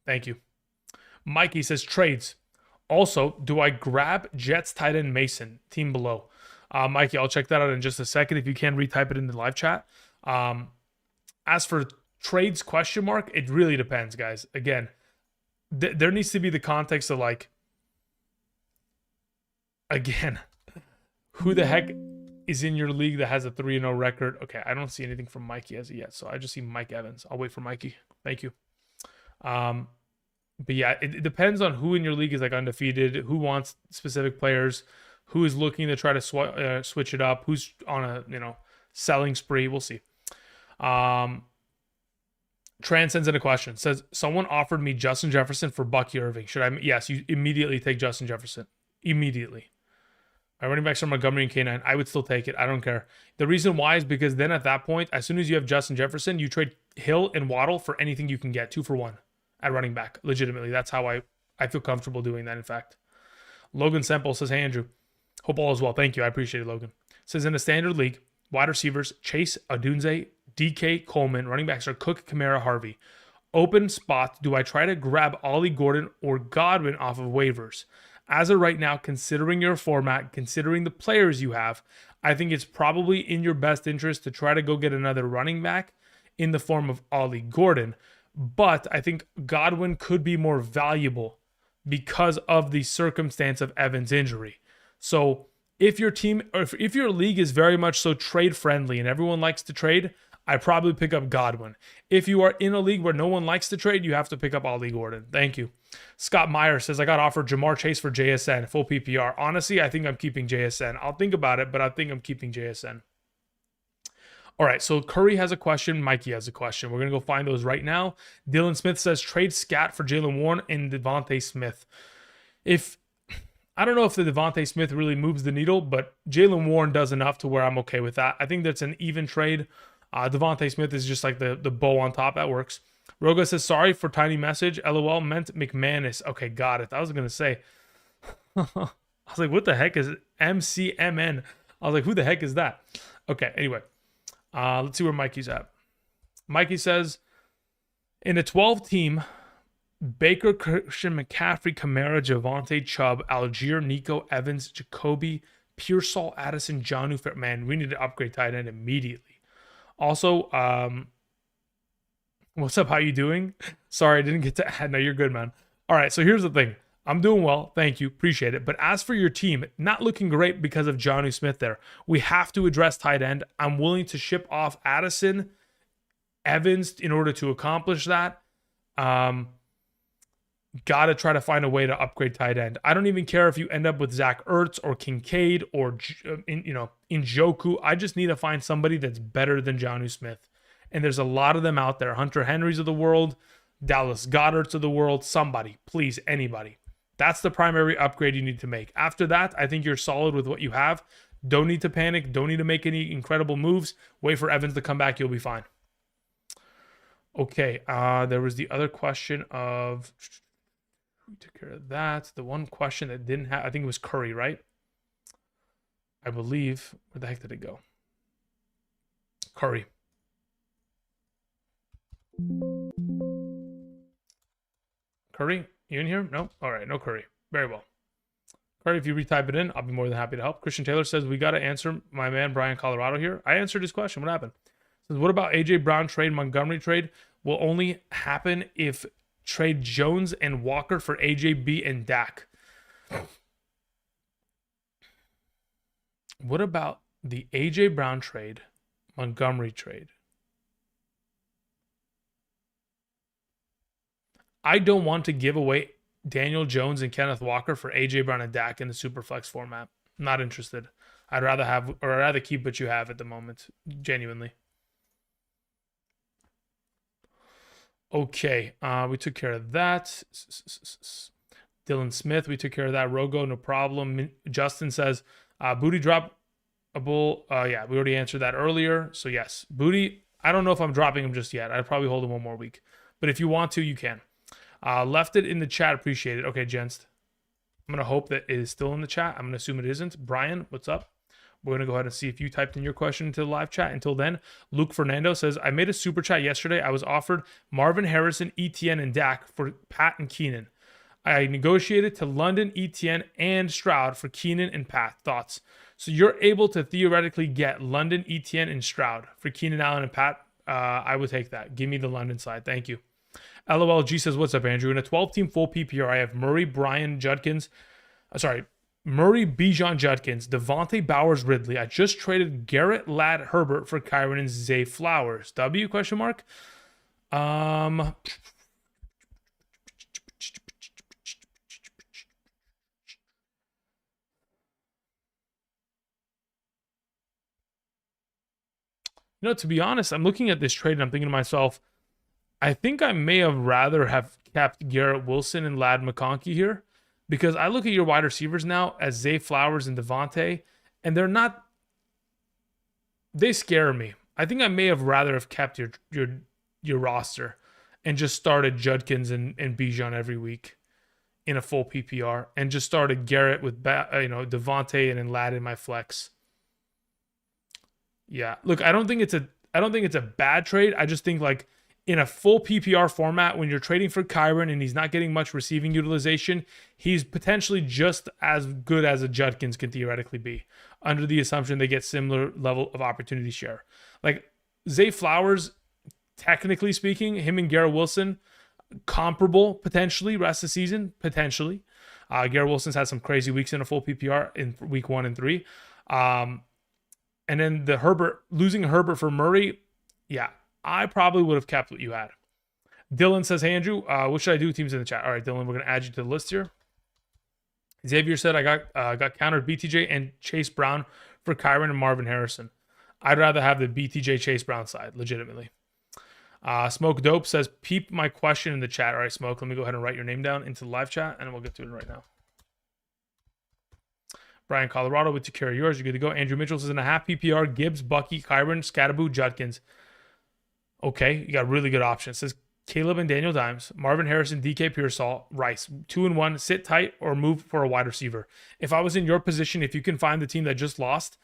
Thank you. Mikey says trades. Also, do I grab Jets tight end Mason? Team below. Mikey, I'll check that out in just a second. If you can retype it in the live chat. As for trades question mark, it really depends, guys. Again, there needs to be the context of like, again, who the heck is in your league that has a 3-0 record? Okay, I don't see anything from Mikey as of yet, so I just see Mike Evans. I'll wait for Mikey. Thank you. But yeah, it depends on who in your league is like undefeated, who wants specific players, who is looking to try to switch it up, who's on a selling spree. We'll see. Tran sends in a question. Says, someone offered me Justin Jefferson for Bucky Irving. Should I? Yes, you immediately take Justin Jefferson. Immediately. My running backs are Montgomery and K9. I would still take it. I don't care. The reason why is because then at that point, as soon as you have Justin Jefferson, you trade Hill and Waddle for anything you can get. 2 for 1 at running back. Legitimately. That's how I feel comfortable doing that, in fact. Logan Semple says, hey, Andrew. Hope all is well. Thank you. I appreciate it, Logan. Says, in a standard league, wide receivers, Chase, Odunze, DK, Coleman. Running backs are Cook, Kamara, Harvey. Open spot, do I try to grab Ollie Gordon or Godwin off of waivers? As of right now, considering your format, considering the players you have, I think it's probably in your best interest to try to go get another running back in the form of Ollie Gordon. But I think Godwin could be more valuable because of the circumstance of Evans' injury. So if your team, or if your league is very much so trade friendly and everyone likes to trade, I probably pick up Godwin. If you are in a league where no one likes to trade, you have to pick up Ollie Gordon. Thank you. Scott Meyer says, I got offered Jamar Chase for JSN, full PPR. Honestly, I think I'm keeping JSN. I'll think about it, but I think I'm keeping JSN. All right, so Curry has a question. Mikey has a question. We're going to go find those right now. Dylan Smith says, trade Scat for Jaylen Warren and Devontae Smith. I don't know if the Devontae Smith really moves the needle, but Jaylen Warren does enough to where I'm okay with that. I think that's an even trade. Devontae Smith is just like the bow on top. That works. Roga says, sorry for tiny message. LOL, meant McManus. Okay, got it. I was going to say. I was like, what the heck is it? MCMN. I was like, who the heck is that? Okay, anyway. Let's see where Mikey's at. Mikey says, in a 12 team, Baker, Christian McCaffrey, Kamara, Javonte, Chubb, Algier, Nico, Evans, Jacoby, Pearsall, Addison, Jonnu. Man, we need to upgrade tight end immediately. Also, what's up? How you doing? Sorry, I didn't get to add. No, you're good, man. All right, so here's the thing. I'm doing well. Thank you. Appreciate it. But as for your team, not looking great because of Jonnu Smith there. We have to address tight end. I'm willing to ship off Addison, Evans in order to accomplish that. Got to try to find a way to upgrade tight end. I don't even care if you end up with Zach Ertz or Kincaid or Njoku. I just need to find somebody that's better than Jonnu Smith. And there's a lot of them out there. Hunter Henrys of the world, Dallas Goederts of the world, somebody, please, anybody. That's the primary upgrade you need to make. After that, I think you're solid with what you have. Don't need to panic. Don't need to make any incredible moves. Wait for Evans to come back. You'll be fine. Okay, there was the other question of, we took care of that. The one question that didn't have, I think it was Curry, right? I believe. Where the heck did it go? Curry. Curry, you in here? No? All right, no Curry. Very well. Curry, if you retype it in, I'll be more than happy to help. Christian Taylor says, we got to answer my man Brian Colorado here. I answered his question. What happened? Says, what about AJ Brown trade, Montgomery trade? Will only happen if trade Jones and Walker for AJB and Dak. What about the AJ Brown trade, Montgomery trade? I don't want to give away Daniel Jones and Kenneth Walker for AJ Brown and Dak in the Superflex format. Not interested. I'd rather keep what you have at the moment. Genuinely. Okay, we took care of that. Dylan Smith, we took care of that. Rogo, no problem. Justin says, booty drop a bull. Yeah, we already answered that earlier. So yes, booty. I don't know if I'm dropping him just yet. I'd probably hold him one more week. But if you want to, you can. Left it in the chat. Appreciate it. Okay, gents. I'm going to hope that it is still in the chat. I'm going to assume it isn't. Brian, what's up? We're going to go ahead and see if you typed in your question into the live chat. Until then, Luke Fernando says, I made a super chat yesterday. I was offered Marvin Harrison, ETN, and Dak for Pat and Keenan. I negotiated to London, ETN, and Stroud for Keenan and Pat. Thoughts? So you're able to theoretically get London, ETN, and Stroud for Keenan Allen and Pat. I would take that. Give me the London side. Thank you. LOLG says, what's up, Andrew? In a 12-team full PPR, I have Murray, Bijan Judkins, Devontae Bowers, Ridley. I just traded Garrett, Ladd, Herbert for Kyron and Zay Flowers. W question mark? You know, to be honest, I'm looking at this trade and I'm thinking to myself, I think I may have rather have kept Garrett Wilson and Ladd McConkey here, because I look at your wide receivers now as Zay Flowers and Devontae, and they scare me. I think I may have rather have kept your roster and just started Judkins and Bijan every week in a full PPR, and just started Garrett with Devontae and then Ladd in my flex. Yeah, look, I don't think it's a bad trade. I just think, like, in a full PPR format, when you're trading for Kyron and he's not getting much receiving utilization, he's potentially just as good as a Judkins can theoretically be, under the assumption they get similar level of opportunity share. Like Zay Flowers, technically speaking, him and Garrett Wilson, comparable potentially rest of the season, potentially. Garrett Wilson's had some crazy weeks in a full PPR in week 1 and 3. And then losing Herbert for Murray, yeah, I probably would have kept what you had. Dylan says, hey, Andrew, what should I do? Teams in the chat. All right, Dylan, we're going to add you to the list here. Xavier said, I got countered BTJ and Chase Brown for Kyron and Marvin Harrison. I'd rather have the BTJ Chase Brown side, legitimately. Smoke Dope says, peep my question in the chat. All right, Smoke, let me go ahead and write your name down into the live chat, and we'll get to it right now. Brian Colorado, we took care of yours. You're good to go. Andrew Mitchell says, in a half PPR, Gibbs, Bucky, Kyron, Scatterboo, Judkins. Okay, you got really good options. It says Caleb and Daniel Dimes, Marvin Harrison, DK Pearsall, Rice, 2-1, sit tight or move for a wide receiver. If I was in your position, if you can find the team that just lost,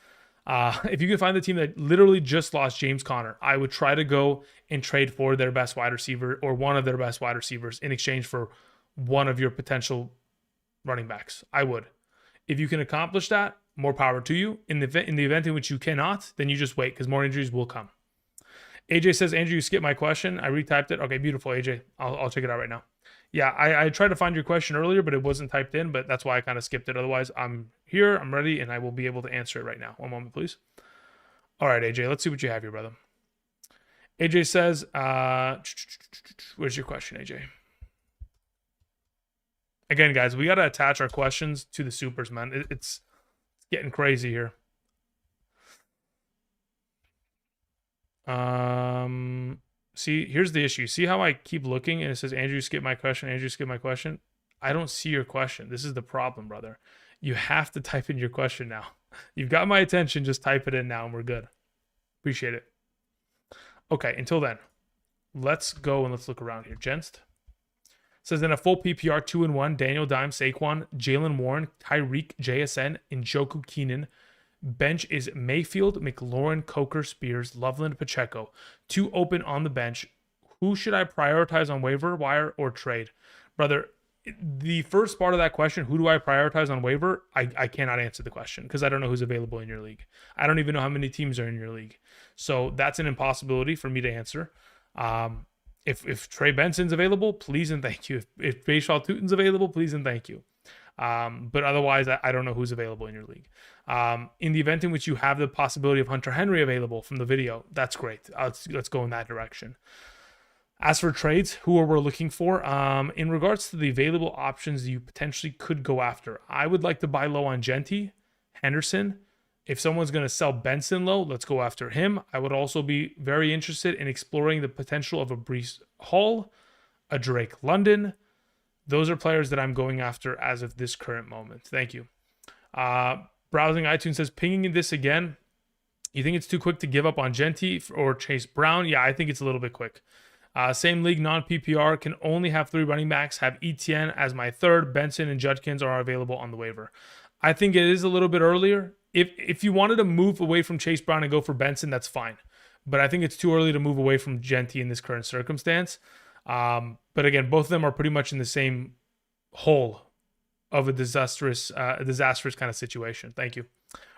if you can find the team that literally just lost James Conner, I would try to go and trade for their best wide receiver or one of their best wide receivers in exchange for one of your potential running backs. I would. If you can accomplish that, more power to you. In the event in which you cannot, then you just wait, because more injuries will come. AJ says, Andrew, you skipped my question. I retyped it. Okay, beautiful, AJ. I'll check it out right now. Yeah, I tried to find your question earlier, but it wasn't typed in, but that's why I kind of skipped it. Otherwise, I'm here, I'm ready, and I will be able to answer it right now. One moment, please. All right, AJ, let's see what you have here, brother. AJ says, where's your question, AJ? Again, guys, we got to attach our questions to the supers, man. It's getting crazy here. See, here's the issue. See how I keep looking and it says, Andrew, skip my question. Andrew, skip my question. I don't see your question. This is the problem, brother. You have to type in your question now. You've got my attention. Just type it in now and we're good. Appreciate it. Okay, until then, let's go and let's look around here. Gents says in a full PPR 2-1, Daniel Dimes, Saquon, Jalen Warren, Tyreek, JSN, Njoku Keenan. Bench is Mayfield, McLaurin, Coker, Spears, Loveland, Pacheco. 2 open on the bench. Who should I prioritize on waiver, wire, or trade? Brother, the first part of that question, who do I prioritize on waiver? I cannot answer the question because I don't know who's available in your league. I don't even know how many teams are in your league. So that's an impossibility for me to answer. If Trey Benson's available, please and thank you. If Bayshaw Tutin's available, please and thank you. But otherwise, I don't know who's available in your league. In the event in which you have the possibility of Hunter Henry available from the video, that's great. Let's go in that direction. As for trades, who are we looking for? In regards to the available options you potentially could go after, I would like to buy low on Genty, Henderson. If someone's going to sell Benson low, let's go after him. I would also be very interested in exploring the potential of a Breece Hall, a Drake London. Those are players that I'm going after as of this current moment. Thank you. Browsing iTunes says, pinging this again. You think it's too quick to give up on Genty or Chase Brown? Yeah, I think it's a little bit quick. Same league, non-PPR, can only have 3 running backs, have Etienne as my third. Benson and Judkins are available on the waiver. I think it is a little bit earlier. If you wanted to move away from Chase Brown and go for Benson, that's fine. But I think it's too early to move away from Genty in this current circumstance. But again, both of them are pretty much in the same hole of a disastrous kind of situation. Thank you.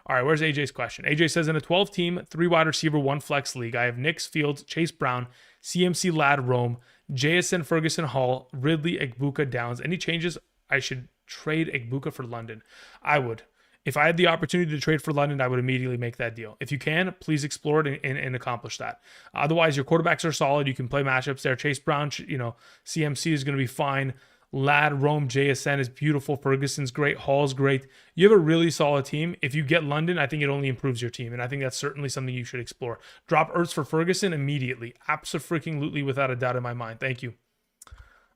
All right, where's AJ's question? AJ says, in a 12-team, 3 wide receiver, 1 flex league, I have Nix, Fields, Chase Brown, CMC, Ladd, Rome, JSN, Ferguson, Hall, Ridley, Egbuka, Downs. Any changes? I should trade Egbuka for London. I would. If I had the opportunity to trade for London, I would immediately make that deal. If you can, please explore it and accomplish that. Otherwise, your quarterbacks are solid. You can play matchups there. Chase Brown, CMC is going to be fine. Ladd, Rome, JSN is beautiful. Ferguson's great. Hall's great. You have a really solid team. If you get London, I think it only improves your team. And I think that's certainly something you should explore. Drop Ertz for Ferguson immediately. Abso-freaking-lutely, without a doubt in my mind. Thank you.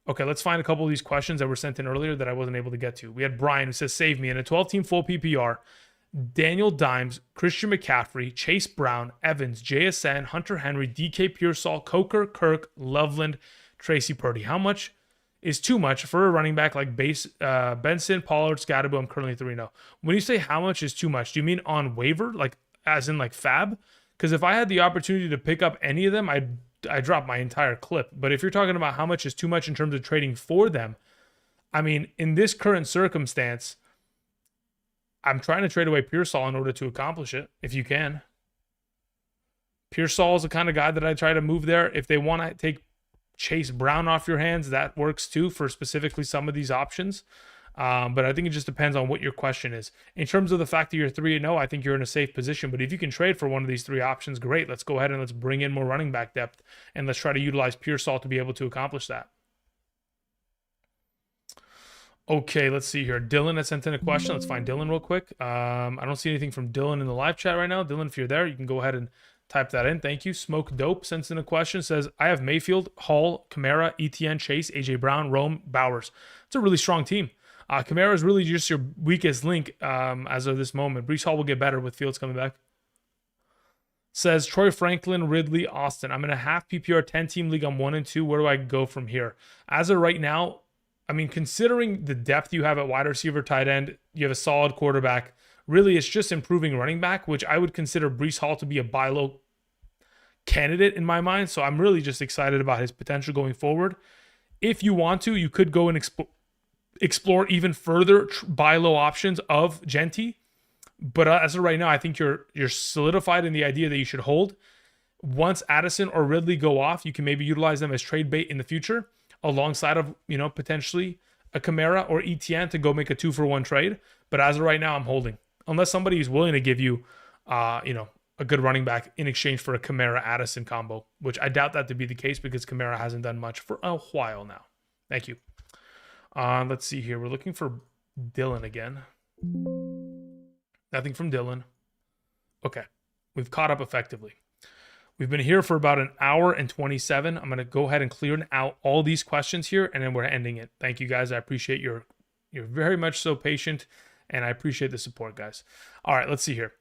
Okay, let's find a couple of these questions that were sent in earlier that I wasn't able to get to. We had Brian who says, save me. In a 12-team full PPR, Daniel Dimes, Christian McCaffrey, Chase Brown, Evans, JSN, Hunter Henry, DK Pearsall, Coker, Kirk, Loveland, Tracy Purdy. How much is too much for a running back like Benson, Pollard, Scatterbo? I'm currently 3-0. When you say how much is too much, do you mean on waiver, like as in like fab? Because if I had the opportunity to pick up any of them, I drop my entire clip. But if you're talking about how much is too much in terms of trading for them, I mean, in this current circumstance, I'm trying to trade away Pearsall in order to accomplish it, if you can. Pearsall is the kind of guy that I try to move there. If they want to take Chase Brown off your hands, that works too for specifically some of these options. But I think it just depends on what your question is. In terms of the fact that you're 3-0, I think you're in a safe position. But if you can trade for one of these 3 options, great. Let's go ahead and let's bring in more running back depth. And let's try to utilize Pearsall to be able to accomplish that. Okay, let's see here. Dylan has sent in a question. Let's find Dylan real quick. I don't see anything from Dylan in the live chat right now. Dylan, if you're there, you can go ahead and type that in. Thank you. Smoke Dope sends in a question. Says, I have Mayfield, Hall, Kamara, Etienne, Chase, AJ Brown, Rome, Bowers. It's a really strong team. Kamara is really just your weakest link as of this moment. Breece Hall will get better with Fields coming back. Says Troy Franklin, Ridley, Austin. I'm in a half PPR 10-team league. I'm 1-2. Where do I go from here? As of right now, I mean, considering the depth you have at wide receiver, tight end, you have a solid quarterback. Really, it's just improving running back, which I would consider Breece Hall to be a buy low candidate in my mind. So I'm really just excited about his potential going forward. If you want to, you could go and explore even further buy low options of Genty. But as of right now, I think you're solidified in the idea that you should hold. Once Addison or Ridley go off, you can maybe utilize them as trade bait in the future, alongside of, potentially a Kamara or Etienne to go make a 2-for-1 trade. But as of right now, I'm holding. Unless somebody is willing to give you, a good running back in exchange for a Kamara-Addison combo, which I doubt that to be the case because Kamara hasn't done much for a while now. Thank you. Let's see here. We're looking for Dylan again. Nothing from Dylan. Okay. We've caught up effectively. We've been here for about an hour and 27. I'm going to go ahead and clear out all these questions here, and then we're ending it. Thank you, guys. I appreciate you're very much so patient, and I appreciate the support, guys. All right, let's see here.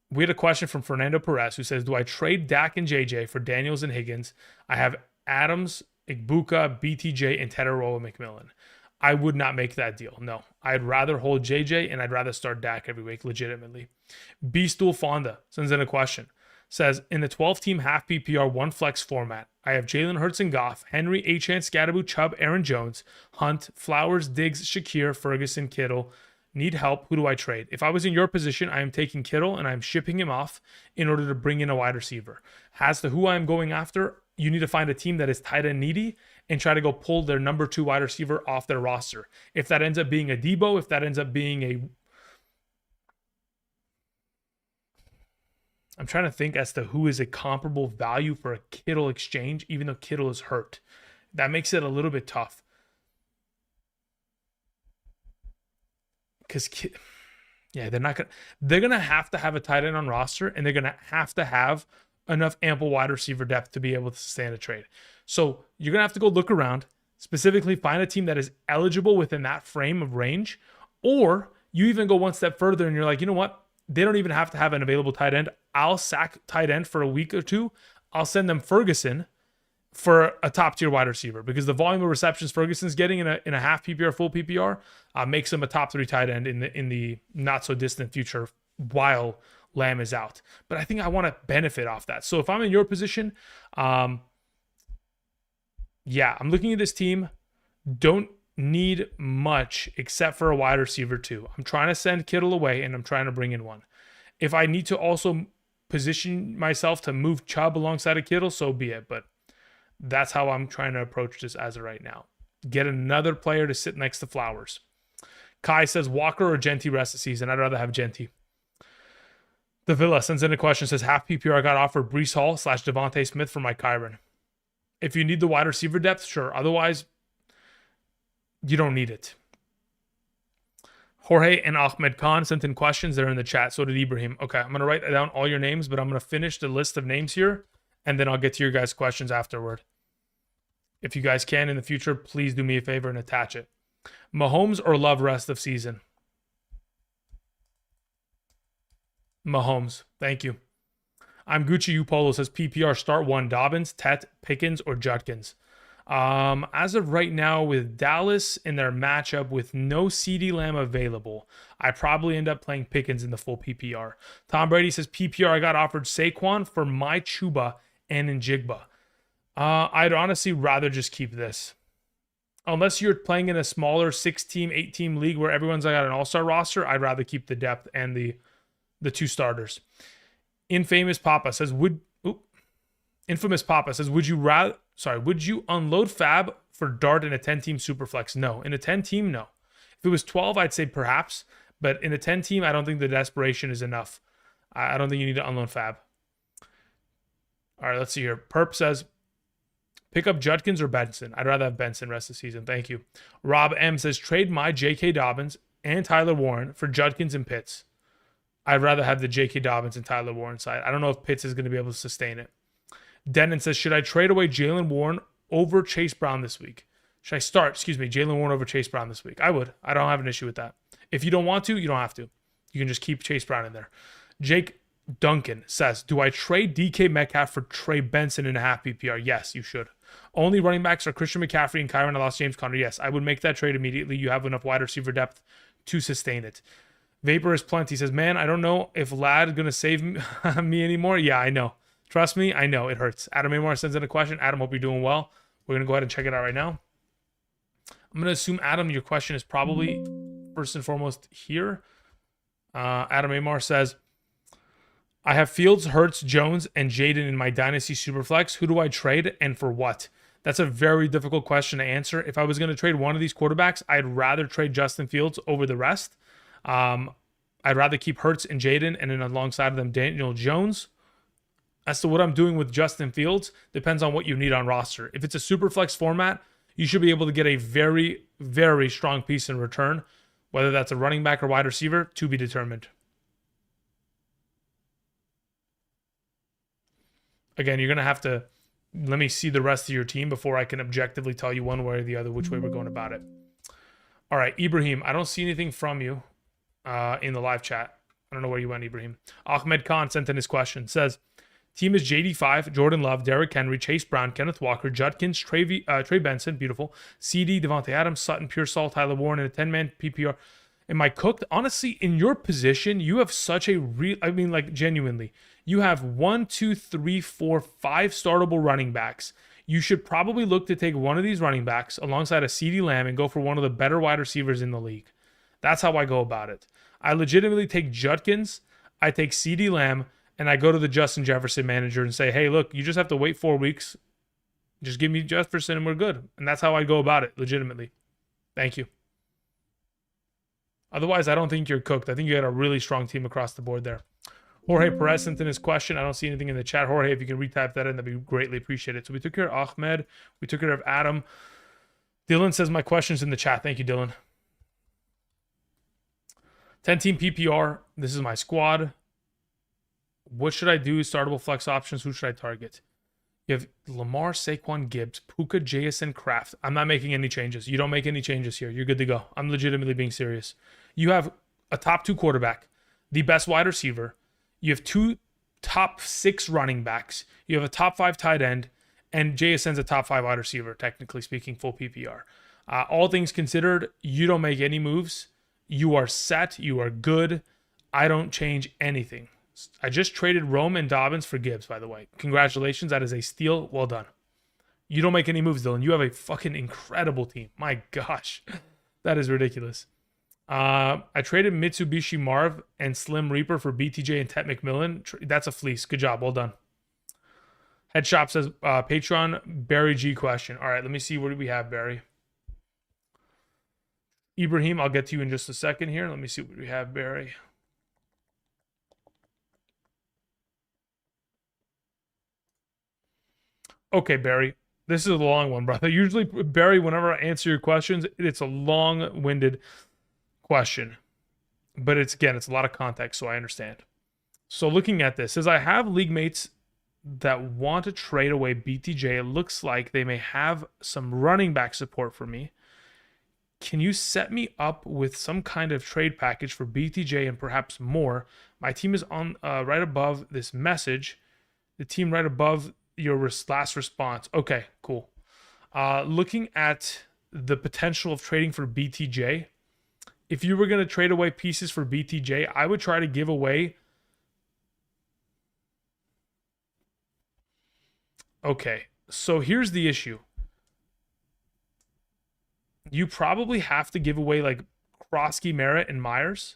We had a question from Fernando Perez who says, do I trade Dak and JJ for Daniels and Higgins? I have Adams, Igbuka, BTJ, and Tetaroa McMillan. I would not make that deal. No, I'd rather hold JJ and I'd rather start Dak every week, legitimately. Beastool Fonda sends in a question. Says, in the 12-team half PPR one flex format, I have Jalen Hurts and Goff, Henry, Achane, Scadaboo, Chubb, Aaron Jones, Hunt, Flowers, Diggs, Shakir, Ferguson, Kittle. Need help. Who do I trade? If I was in your position, I am taking Kittle and I'm shipping him off in order to bring in a wide receiver. As to who I'm going after, you need to find a team that is tight end needy and try to go pull their number 2 wide receiver off their roster. If that ends up being a Debo, if that ends up being a... I'm trying to think as to who is a comparable value for a Kittle exchange, even though Kittle is hurt. That makes it a little bit tough. Because, yeah, they're gonna have to have a tight end on roster, and they're gonna have to have enough ample wide receiver depth to be able to sustain a trade. So you're gonna have to go look around, specifically find a team that is eligible within that frame of range, or you even go one step further and you're like, you know what? They don't even have to have an available tight end. I'll sack tight end for a week or two. I'll send them Ferguson for a top tier wide receiver, because the volume of receptions Ferguson's getting in a half PPR, full PPR makes him a top 3 tight end in the not so distant future while Lamb is out. But I think I want to benefit off that. So if I'm in your position, yeah, I'm looking at this team. Don't need much except for a wide receiver too. I'm trying to send Kittle away and I'm trying to bring in one. If I need to also position myself to move Chubb alongside of Kittle, so be it. But that's how I'm trying to approach this as of right now. Get another player to sit next to Flowers. Kai says, Walker or Genti rest of the season? I'd rather have Genti. The Villa sends in a question, says, half PPR got offered Breece Hall / Devontae Smith for Mike Kyron. If you need the wide receiver depth, sure. Otherwise, you don't need it. Jorge and Ahmed Khan sent in questions. They're in the chat. So did Ibrahim. Okay, I'm going to write down all your names, but I'm going to finish the list of names here, and then I'll get to your guys' questions afterward. If you guys can in the future, please do me a favor and attach it. Mahomes or Love rest of season? Mahomes. Thank you. I'm Gucci Upolo says PPR start 1, Dobbins, Tet, Pickens, or Judkins. As of right now, with Dallas in their matchup with no CeeDee Lamb available, I probably end up playing Pickens in the full PPR. Tom Brady says PPR I got offered Saquon for my Chuba and Njigba. I'd honestly rather just keep this. Unless you're playing in a smaller 6-team, 8-team league where everyone's got an all-star roster, I'd rather keep the depth and the 2 starters. Infamous Papa says, would you unload Fab for Dart in a 10-team Superflex? No. In a 10-team, no. If it was 12, I'd say perhaps. But in a 10-team, I don't think the desperation is enough. I don't think you need to unload Fab. All right, let's see here. Perp says, pick up Judkins or Benson? I'd rather have Benson rest of the season. Thank you. Rob M says, trade my J.K. Dobbins and Tyler Warren for Judkins and Pitts. I'd rather have the J.K. Dobbins and Tyler Warren side. I don't know if Pitts is going to be able to sustain it. Denon says, should I trade away Jalen Warren over Chase Brown this week? Should I start, Jalen Warren over Chase Brown this week? I would. I don't have an issue with that. If you don't want to, you don't have to. You can just keep Chase Brown in there. Jake Duncan says, do I trade DK Metcalf for Trey Benson in a half PPR? Yes, you should. Only running backs are Christian McCaffrey and Kyron. I lost James Conner. Yes, I would make that trade immediately. You have enough wide receiver depth to sustain it. Vapor is plenty. Says, man, I don't know if Lad is going to save me anymore. Yeah, I know. Trust me, I know. It hurts. Adam Amar sends in a question. Adam, hope you're doing well. We're going to go ahead and check it out right now. I'm going to assume, Adam, your question is probably first and foremost here. Adam Amar says, I have Fields, Hurts, Jones, and Jaden in my Dynasty Superflex. Who do I trade and for what? That's a very difficult question to answer. If I was going to trade one of these quarterbacks, I'd rather trade Justin Fields over the rest. I'd rather keep Hurts and Jaden, and then alongside of them, Daniel Jones. As to what I'm doing with Justin Fields, depends on what you need on roster. If it's a super flex format, you should be able to get a very, very strong piece in return, whether that's a running back or wide receiver, to be determined. Again, you're going to have to let me see the rest of your team before I can objectively tell you one way or the other which way we're going about it. All right, Ibrahim, I don't see anything from you in the live chat. I don't know where you went, Ibrahim. Ahmed Khan sent in his question. Says, Team is JD5, Jordan Love, Derrick Henry, Chase Brown, Kenneth Walker, Judkins, Trey Benson, beautiful, CD, Devontae Adams, Sutton, Pearsall, Tyler Warren in a 10-man PPR. Am I cooked? Honestly, in your position, you have such a real, I mean, like, genuinely, you have 1, 2, 3, 4, 5 startable running backs. You should probably look to take one of these running backs alongside a CeeDee Lamb and go for one of the better wide receivers in the league. That's how I go about it. I legitimately take Judkins, I take CeeDee Lamb, and I go to the Justin Jefferson manager and say, hey, look, you just have to wait 4 weeks. Just give me Jefferson and we're good. And that's how I go about it, legitimately. Thank you. Otherwise, I don't think you're cooked. I think you had a really strong team across the board there. Jorge Perez sent in his question. I don't see anything in the chat. Jorge, if you can retype that in, that'd be greatly appreciated. So we took care of Ahmed. We took care of Adam. Dylan says my question's in the chat. Thank you, Dylan. 10-team PPR. This is my squad. What should I do? Startable flex options. Who should I target? You have Lamar, Saquon, Gibbs, Puka, JSN, Kraft. I'm not making any changes. You don't make any changes here. You're good to go. I'm legitimately being serious. You have a top 2 quarterback, the best wide receiver. You have 2 top 6 running backs. You have a top 5 tight end, and JSN's a top 5 wide receiver, technically speaking, full PPR. All things considered, you don't make any moves. You are set. You are good. I don't change anything. I just traded Rome and Dobbins for Gibbs, by the way. Congratulations. That is a steal. Well done. You don't make any moves, Dylan. You have a fucking incredible team. My gosh. That is ridiculous. I traded Mitsubishi Marv and Slim Reaper for BTJ and Tet McMillan. That's a fleece. Good job. Well done. Head Shop says, Patreon, Barry G question. All right, let me see. What do we have, Barry? Ibrahim, I'll get to you in just a second here. Let me see what we have, Barry. Okay, Barry. This is a long one, brother. Usually, Barry, whenever I answer your questions, it's a long-winded question. But it's a lot of context, so I understand. So looking at this, as I have league mates that want to trade away BTJ, it looks like they may have some running back support for me. Can you set me up with some kind of trade package for BTJ and perhaps more? My team is on right above this message. The team right above your last response. Okay, cool. Looking at the potential of trading for BTJ, if you were going to trade away pieces for BTJ, I would try to give away. Okay, so here's the issue. You probably have to give away like Krosky, Merritt, and Myers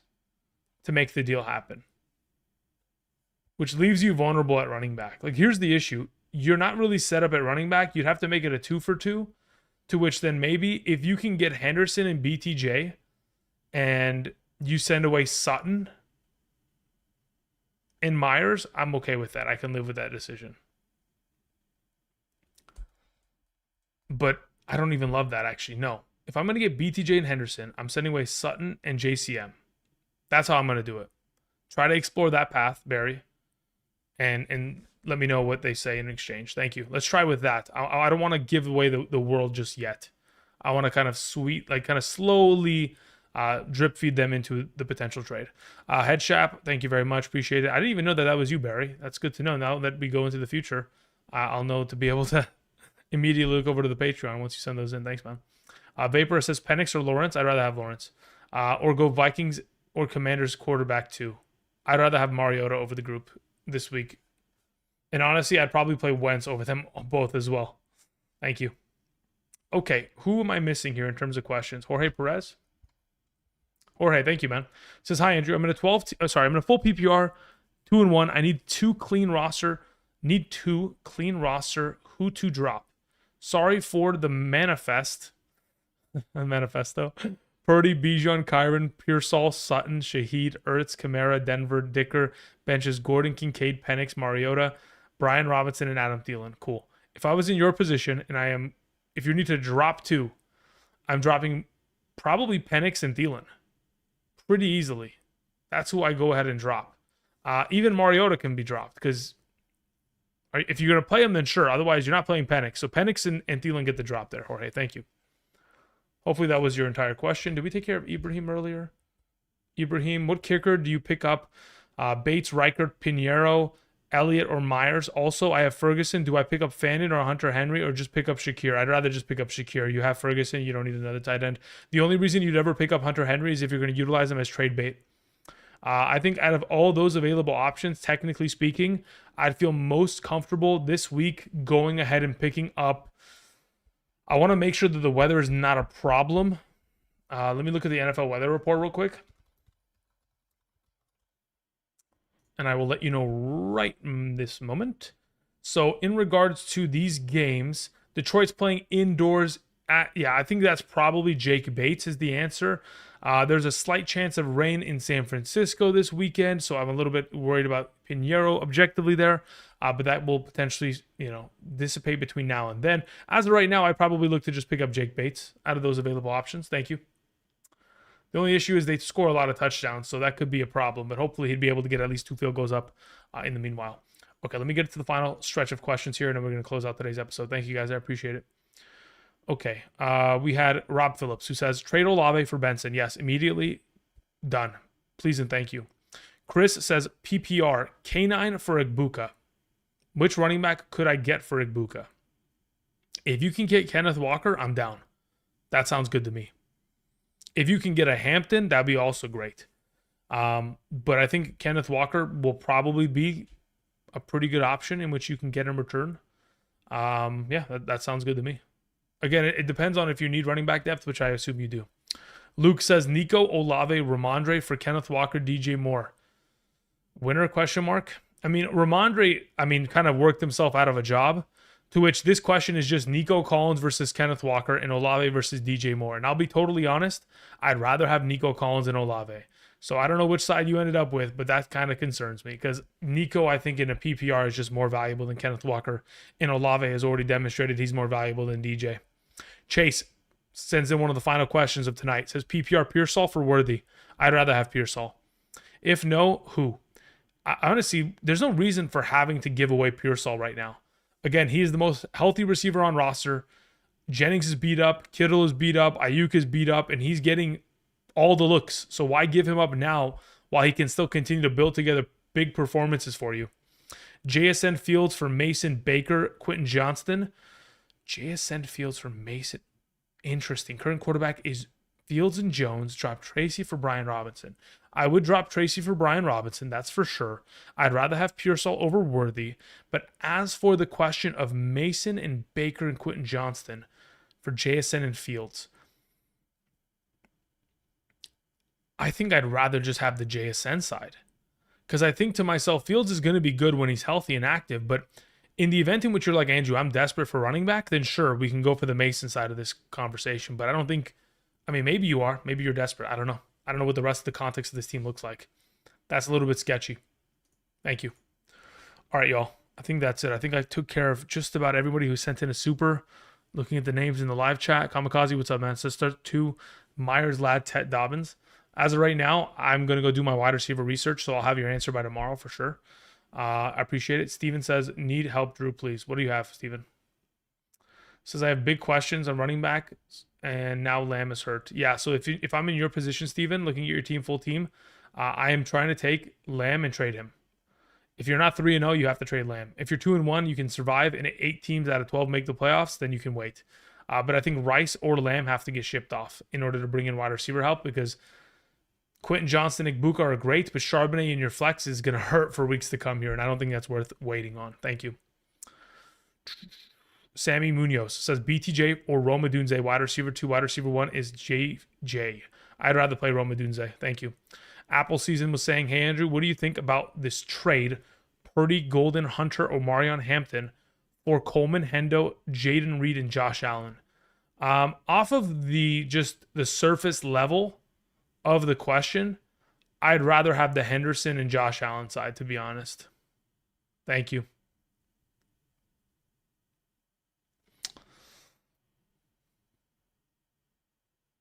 to make the deal happen, which leaves you vulnerable at running back. Like, here's the issue. You're not really set up at running back. You'd have to make it a 2-for-2, to which then maybe if you can get Henderson and BTJ and you send away Sutton and Myers, I'm okay with that. I can live with that decision. But I don't even love that, actually. No. If I'm going to get BTJ and Henderson, I'm sending away Sutton and JCM. That's how I'm going to do it. Try to explore that path, Barry. And let me know what they say in exchange. Thank you. Let's try with that. I don't want to give away the world just yet. I want to kind of slowly drip feed them into the potential trade. Head Shop, thank you very much. Appreciate it. I didn't even know that was you, Barry. That's good to know. Now that we go into the future, I'll know to be able to immediately look over to the Patreon once you send those in. Thanks, man. Vapor says Penix or Lawrence. I'd rather have Lawrence. Or go Vikings or Commanders quarterback 2. I'd rather have Mariota over the group this week. And honestly, I'd probably play Wentz over them both as well. Thank you. Okay, who am I missing here in terms of questions? Jorge Perez? Jorge, thank you, man. Says, hi, Andrew. I'm in a full PPR, 2-1. I need 2 clean roster. Need 2 clean roster. Who to drop? Sorry for the manifesto. Purdy, Bijan, Kyron, Pearsall, Sutton, Shaheed, Ertz, Kamara, Denver, Dicker, benches Gordon, Kincaid, Penix, Mariota, Brian Robinson, and Adam Thielen. Cool. If I was in your position and if you need to drop 2, I'm dropping probably Penix and Thielen pretty easily. That's who I go ahead and drop. Even Mariota can be dropped because if you're going to play him, then sure. Otherwise, you're not playing Penix. So Penix and Thielen get the drop there, Jorge. Thank you. Hopefully that was your entire question. Did we take care of Ibrahim earlier? Ibrahim, what kicker do you pick up? Bates, Reichert, Pinheiro, Elliott or Myers. Also, I have Ferguson. Do I pick up Fannin or Hunter Henry or just pick up Shakir? I'd rather just pick up Shakir. You have Ferguson. You don't need another tight end. The only reason you'd ever pick up Hunter Henry is if you're going to utilize him as trade bait. I think out of all those available options, technically speaking, I'd feel most comfortable this week going ahead and picking up. I want to make sure that the weather is not a problem. Let me look at the NFL weather report real quick. And I will let you know right this moment. So in regards to these games, Detroit's playing indoors I think that's probably Jake Bates is the answer. There's a slight chance of rain in San Francisco this weekend, so I'm a little bit worried about Pinheiro objectively there, but that will potentially, dissipate between now and then. As of right now, I probably look to just pick up Jake Bates out of those available options. Thank you. The only issue is they score a lot of touchdowns, so that could be a problem, but hopefully he'd be able to get at least 2 field goals up in the meanwhile. Okay, let me get to the final stretch of questions here, and then we're going to close out today's episode. Thank you, guys. I appreciate it. Okay, we had Rob Phillips, who says, trade Olave for Benson. Yes, immediately done. Please and thank you. Chris says, PPR, K9 for Igbuka. Which running back could I get for Igbuka? If you can get Kenneth Walker, I'm down. That sounds good to me. If you can get a Hampton, that'd be also great. But I think Kenneth Walker will probably be a pretty good option in which you can get in return. That sounds good to me. Again, it depends on if you need running back depth, which I assume you do. Luke says, Nico, Olave, Ramondre for Kenneth Walker, DJ Moore. Winner, question mark? Ramondre, kind of worked himself out of a job, to which this question is just Nico Collins versus Kenneth Walker and Olave versus DJ Moore. And I'll be totally honest, I'd rather have Nico Collins and Olave. So I don't know which side you ended up with, but that kind of concerns me because Nico, I think in a PPR is just more valuable than Kenneth Walker, and Olave has already demonstrated he's more valuable than DJ. Chase sends in one of the final questions of tonight. Says PPR Pearsall for Worthy. I'd rather have Pearsall. If no, who? Honestly, there's no reason for having to give away Pearsall right now. Again, he is the most healthy receiver on roster. Jennings is beat up. Kittle is beat up. Ayuk is beat up. And he's getting all the looks. So why give him up now while he can still continue to build together big performances for you? JSN Fields for Mason Baker, Quentin Johnston. JSN Fields for Mason. Interesting. Current quarterback is Fields and Jones. Drop Tracy for Brian Robinson. I would drop Tracy for Brian Robinson, that's for sure. I'd rather have Pearsall over Worthy. But as for the question of Mason and Baker and Quentin Johnston for JSN and Fields, I think I'd rather just have the JSN side. Because I think to myself, Fields is going to be good when he's healthy and active, but in the event in which you're like, Andrew, I'm desperate for running back, then sure, we can go for the Mason side of this conversation. But I don't think, maybe you are. Maybe you're desperate. I don't know. I don't know what the rest of the context of this team looks like. That's a little bit sketchy. Thank you. All right, y'all. I think that's it. I think I took care of just about everybody who sent in a super. Looking at the names in the live chat. Kamikaze, what's up, man? Sister 2, Myers, Ladd, Tet, Dobbins. As of right now, I'm going to go do my wide receiver research, so I'll have your answer by tomorrow for sure. I appreciate it. Steven says, need help, Drew, please. What do you have, Steven? Says, I have big questions on running back, and now Lamb is hurt. Yeah, so if I'm in your position, Steven, looking at your team, full team, I am trying to take Lamb and trade him. If you're not 3-0, you have to trade Lamb. If you're 2-1, you can survive, and 8 teams out of 12 make the playoffs, then you can wait. But I think Rice or Lamb have to get shipped off in order to bring in wide receiver help because Quentin Johnston and Igbuka are great, but Charbonnet in your flex is going to hurt for weeks to come here, and I don't think that's worth waiting on. Thank you. Sammy Munoz says BTJ or Roma Dunze, wide receiver 2, wide receiver 1 is JJ. I'd rather play Roma Dunze. Thank you. Apple Season was saying, hey, Andrew, what do you think about this trade? Purdy, Golden, Hunter, Omarion, Hampton for Coleman, Hendo, Jaden Reed, and Josh Allen. Off of the surface level of the question, I'd rather have the Henderson and Josh Allen side, to be honest. Thank you.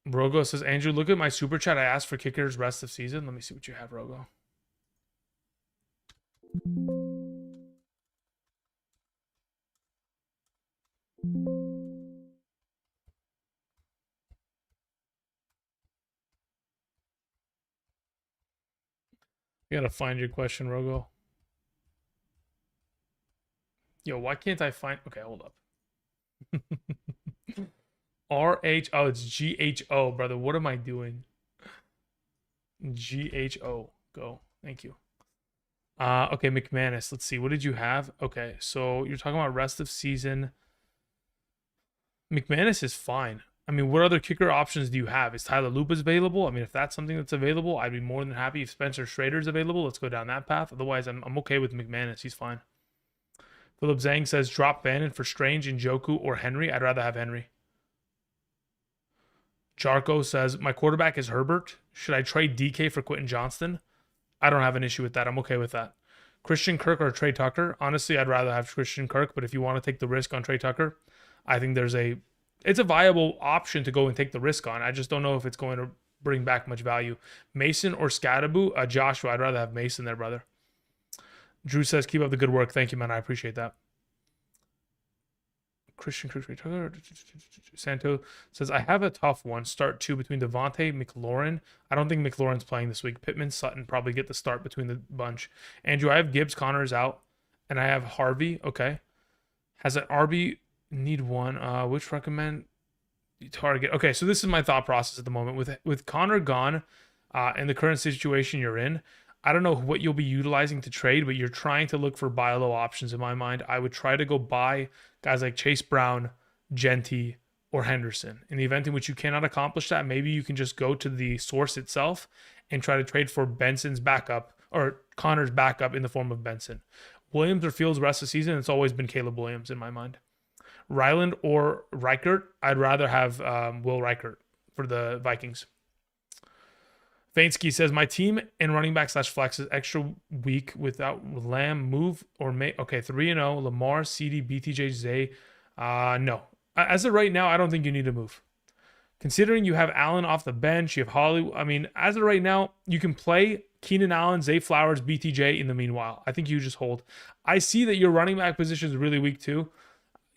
Rogo says, Andrew, look at my super chat. I asked for kickers rest of season. Let me see what you have, Rogo. You gotta find your question, Rogo. Yo, why can't I find? Okay, hold up. RH. Oh, it's GHO, brother. What am I doing? GHO. Go. Thank you. Okay, McManus. Let's see. What did you have? Okay, so you're talking about rest of season. McManus is fine. I mean, what other kicker options do you have? Is Tyler Lupas available? I mean, if that's something that's available, I'd be more than happy. If Spencer Schrader's available, let's go down that path. Otherwise, I'm okay with McManus. He's fine. Philip Zhang says drop Bannon for Strange, Njoku, or Henry. I'd rather have Henry. Jarko says my quarterback is Herbert. Should I trade DK for Quentin Johnston? I don't have an issue with that. I'm okay with that. Christian Kirk or Trey Tucker? Honestly, I'd rather have Christian Kirk, but if you want to take the risk on Trey Tucker, I think it's a viable option to go and take the risk on. I just don't know if it's going to bring back much value. Mason or Scadaboo? Joshua, I'd rather have Mason there, brother. Drew says, keep up the good work. Thank you, man. I appreciate that. Christian Kirk. Santo says, I have a tough one. Start 2 between Devontae, McLaurin. I don't think McLaurin's playing this week. Pittman, Sutton probably get the start between the bunch. Andrew, I have Gibbs, Connors out, and I have Harvey. Okay. Has an RB need one? Which recommend target? Okay, so this is my thought process at the moment. With Connor gone, and the current situation you're in, I don't know what you'll be utilizing to trade, but you're trying to look for buy low options in my mind. I would try to go buy guys like Chase Brown, Genty, or Henderson. In the event in which you cannot accomplish that, maybe you can just go to the source itself and try to trade for Benson's backup or Connor's backup in the form of Benson. Williams or Fields rest of the season, it's always been Caleb Williams in my mind. Ryland or Reichert, I'd rather have Will Reichert for the Vikings. Vainsky says, my team in running back / flex is extra weak without Lamb move or may. Okay, 3-0. Lamar, CD, BTJ, Zay. No. As of right now, I don't think you need to move. Considering you have Allen off the bench, you have Holly. I mean, as of right now, you can play Keenan Allen, Zay Flowers, BTJ in the meanwhile. I think you just hold. I see that your running back position is really weak too.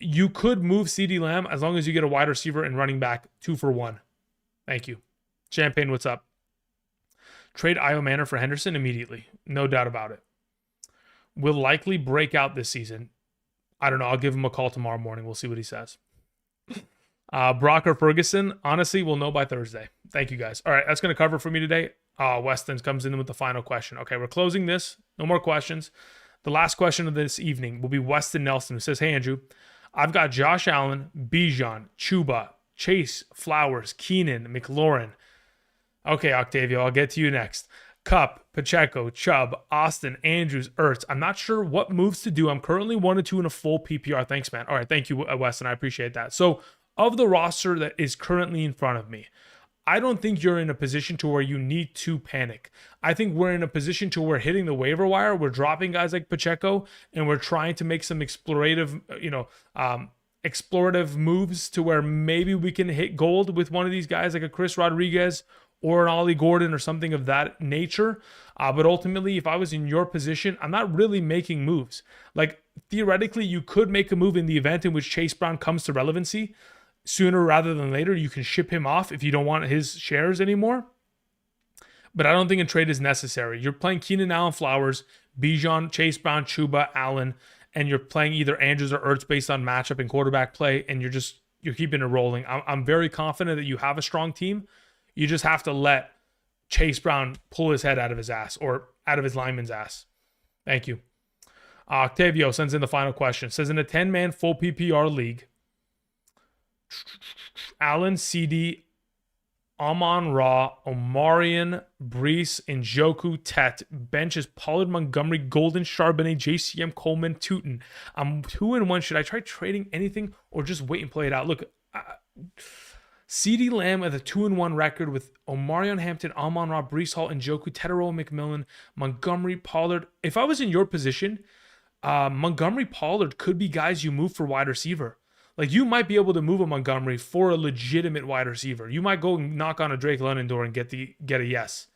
You could move CD Lamb as long as you get a wide receiver and running back 2 for 1. Thank you. Champagne, what's up? Trade Io Manor for Henderson immediately. No doubt about it. Will likely break out this season. I don't know. I'll give him a call tomorrow morning. We'll see what he says. Brock or Ferguson? Honestly, we'll know by Thursday. Thank you, guys. All right, that's going to cover for me today. Weston comes in with the final question. Okay, we're closing this. No more questions. The last question of this evening will be Weston Nelson, who says, hey, Andrew, I've got Josh Allen, Bijan, Chuba, Chase, Flowers, Keenan, McLaurin. Okay, Octavio, I'll get to you next. Cup, Pacheco, Chubb, Austin, Andrews, Ertz. I'm not sure what moves to do. I'm currently 1-2 in a full PPR. Thanks, man. All right, thank you, Weston. I appreciate that. So, of the roster that is currently in front of me, I don't think you're in a position to where you need to panic. I think we're in a position to where hitting the waiver wire, we're dropping guys like Pacheco, and we're trying to make some explorative moves to where maybe we can hit gold with one of these guys like a Chris Rodriguez or an Ollie Gordon or something of that nature. But ultimately, if I was in your position, I'm not really making moves. Like, theoretically, you could make a move in the event in which Chase Brown comes to relevancy. Sooner rather than later, you can ship him off if you don't want his shares anymore. But I don't think a trade is necessary. You're playing Keenan Allen, Flowers, Bijan, Chase Brown, Chuba, Allen, and you're playing either Andrews or Ertz based on matchup and quarterback play, and you're keeping it rolling. I'm very confident that you have a strong team. You just have to let Chase Brown pull his head out of his ass or out of his lineman's ass. Thank you. Octavio sends in the final question. Says, in a 10-man full PPR league, Allen, CD, Amon-Ra, Omarion, Brees, Njoku, Tet. Bench is Pollard, Montgomery, Golden, Charbonnet, JCM, Coleman, Tootin. I'm 2-1. Should I try trading anything or just wait and play it out? Look, CD Lamb with a 2-1 record with Omarion, Hampton, Amon-Ra, Brees Hall, Njoku, Tedero, McMillan, Montgomery, Pollard. If I was in your position, Montgomery, Pollard could be guys you move for wide receiver. Like, you might be able to move a Montgomery for a legitimate wide receiver. You might go and knock on a Drake London door and get a yes.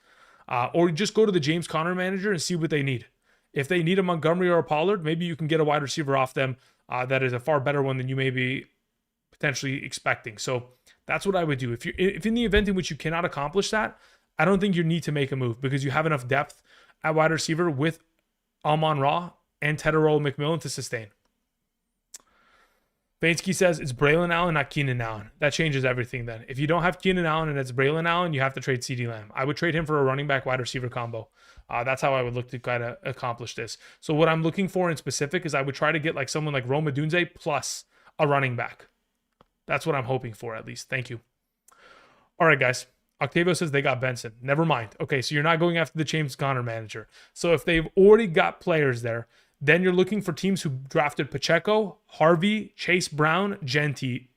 Or just go to the James Conner manager and see what they need. If they need a Montgomery or a Pollard, maybe you can get a wide receiver off them that is a far better one than you may be potentially expecting. So that's what I would do. If in the event in which you cannot accomplish that, I don't think you need to make a move because you have enough depth at wide receiver with Amon-Ra and Tedero McMillan to sustain. Vainsky says it's Braylon Allen, not Keenan Allen. That changes everything then. If you don't have Keenan Allen and it's Braylon Allen, you have to trade CeeDee Lamb. I would trade him for a running back wide receiver combo. That's how I would look to kind of accomplish this. So what I'm looking for in specific is I would try to get like someone like Rome Odunze plus a running back. That's what I'm hoping for at least. Thank you. All right, guys. Octavio says they got Benson. Never mind. Okay, so you're not going after the James Conner manager. So if they've already got players there, then you're looking for teams who drafted Pacheco, Harvey, Chase Brown, Genti,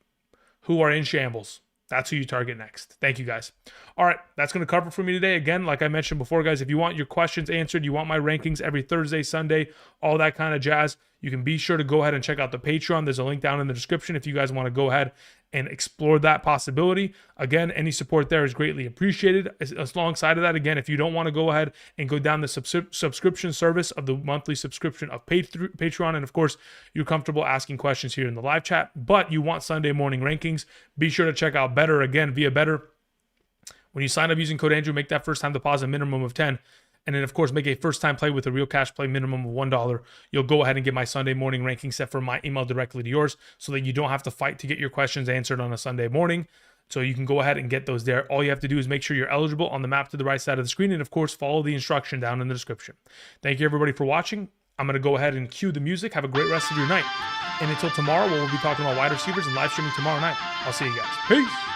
who are in shambles. That's who you target next. Thank you, guys. All right, that's going to cover for me today. Again, like I mentioned before, guys, if you want your questions answered, you want my rankings every Thursday, Sunday, all that kind of jazz, you can be sure to go ahead and check out the Patreon. There's a link down in the description if you guys want to go ahead and explore that possibility. Again, any support there is greatly appreciated. Alongside of that, again, if you don't want to go ahead and go down the subscription service of the monthly subscription of Patreon, and of course, you're comfortable asking questions here in the live chat, but you want Sunday morning rankings, be sure to check out Betr. Again, via Betr. When you sign up using code Andrew, make that first time deposit minimum of 10. And then, of course, make a first-time play with a real cash play minimum of $1. You'll go ahead and get my Sunday morning ranking set for my email directly to yours so that you don't have to fight to get your questions answered on a Sunday morning. So you can go ahead and get those there. All you have to do is make sure you're eligible on the map to the right side of the screen. And, of course, follow the instruction down in the description. Thank you, everybody, for watching. I'm going to go ahead and cue the music. Have a great rest of your night. And until tomorrow, we'll be talking about wide receivers and live streaming tomorrow night. I'll see you guys. Peace.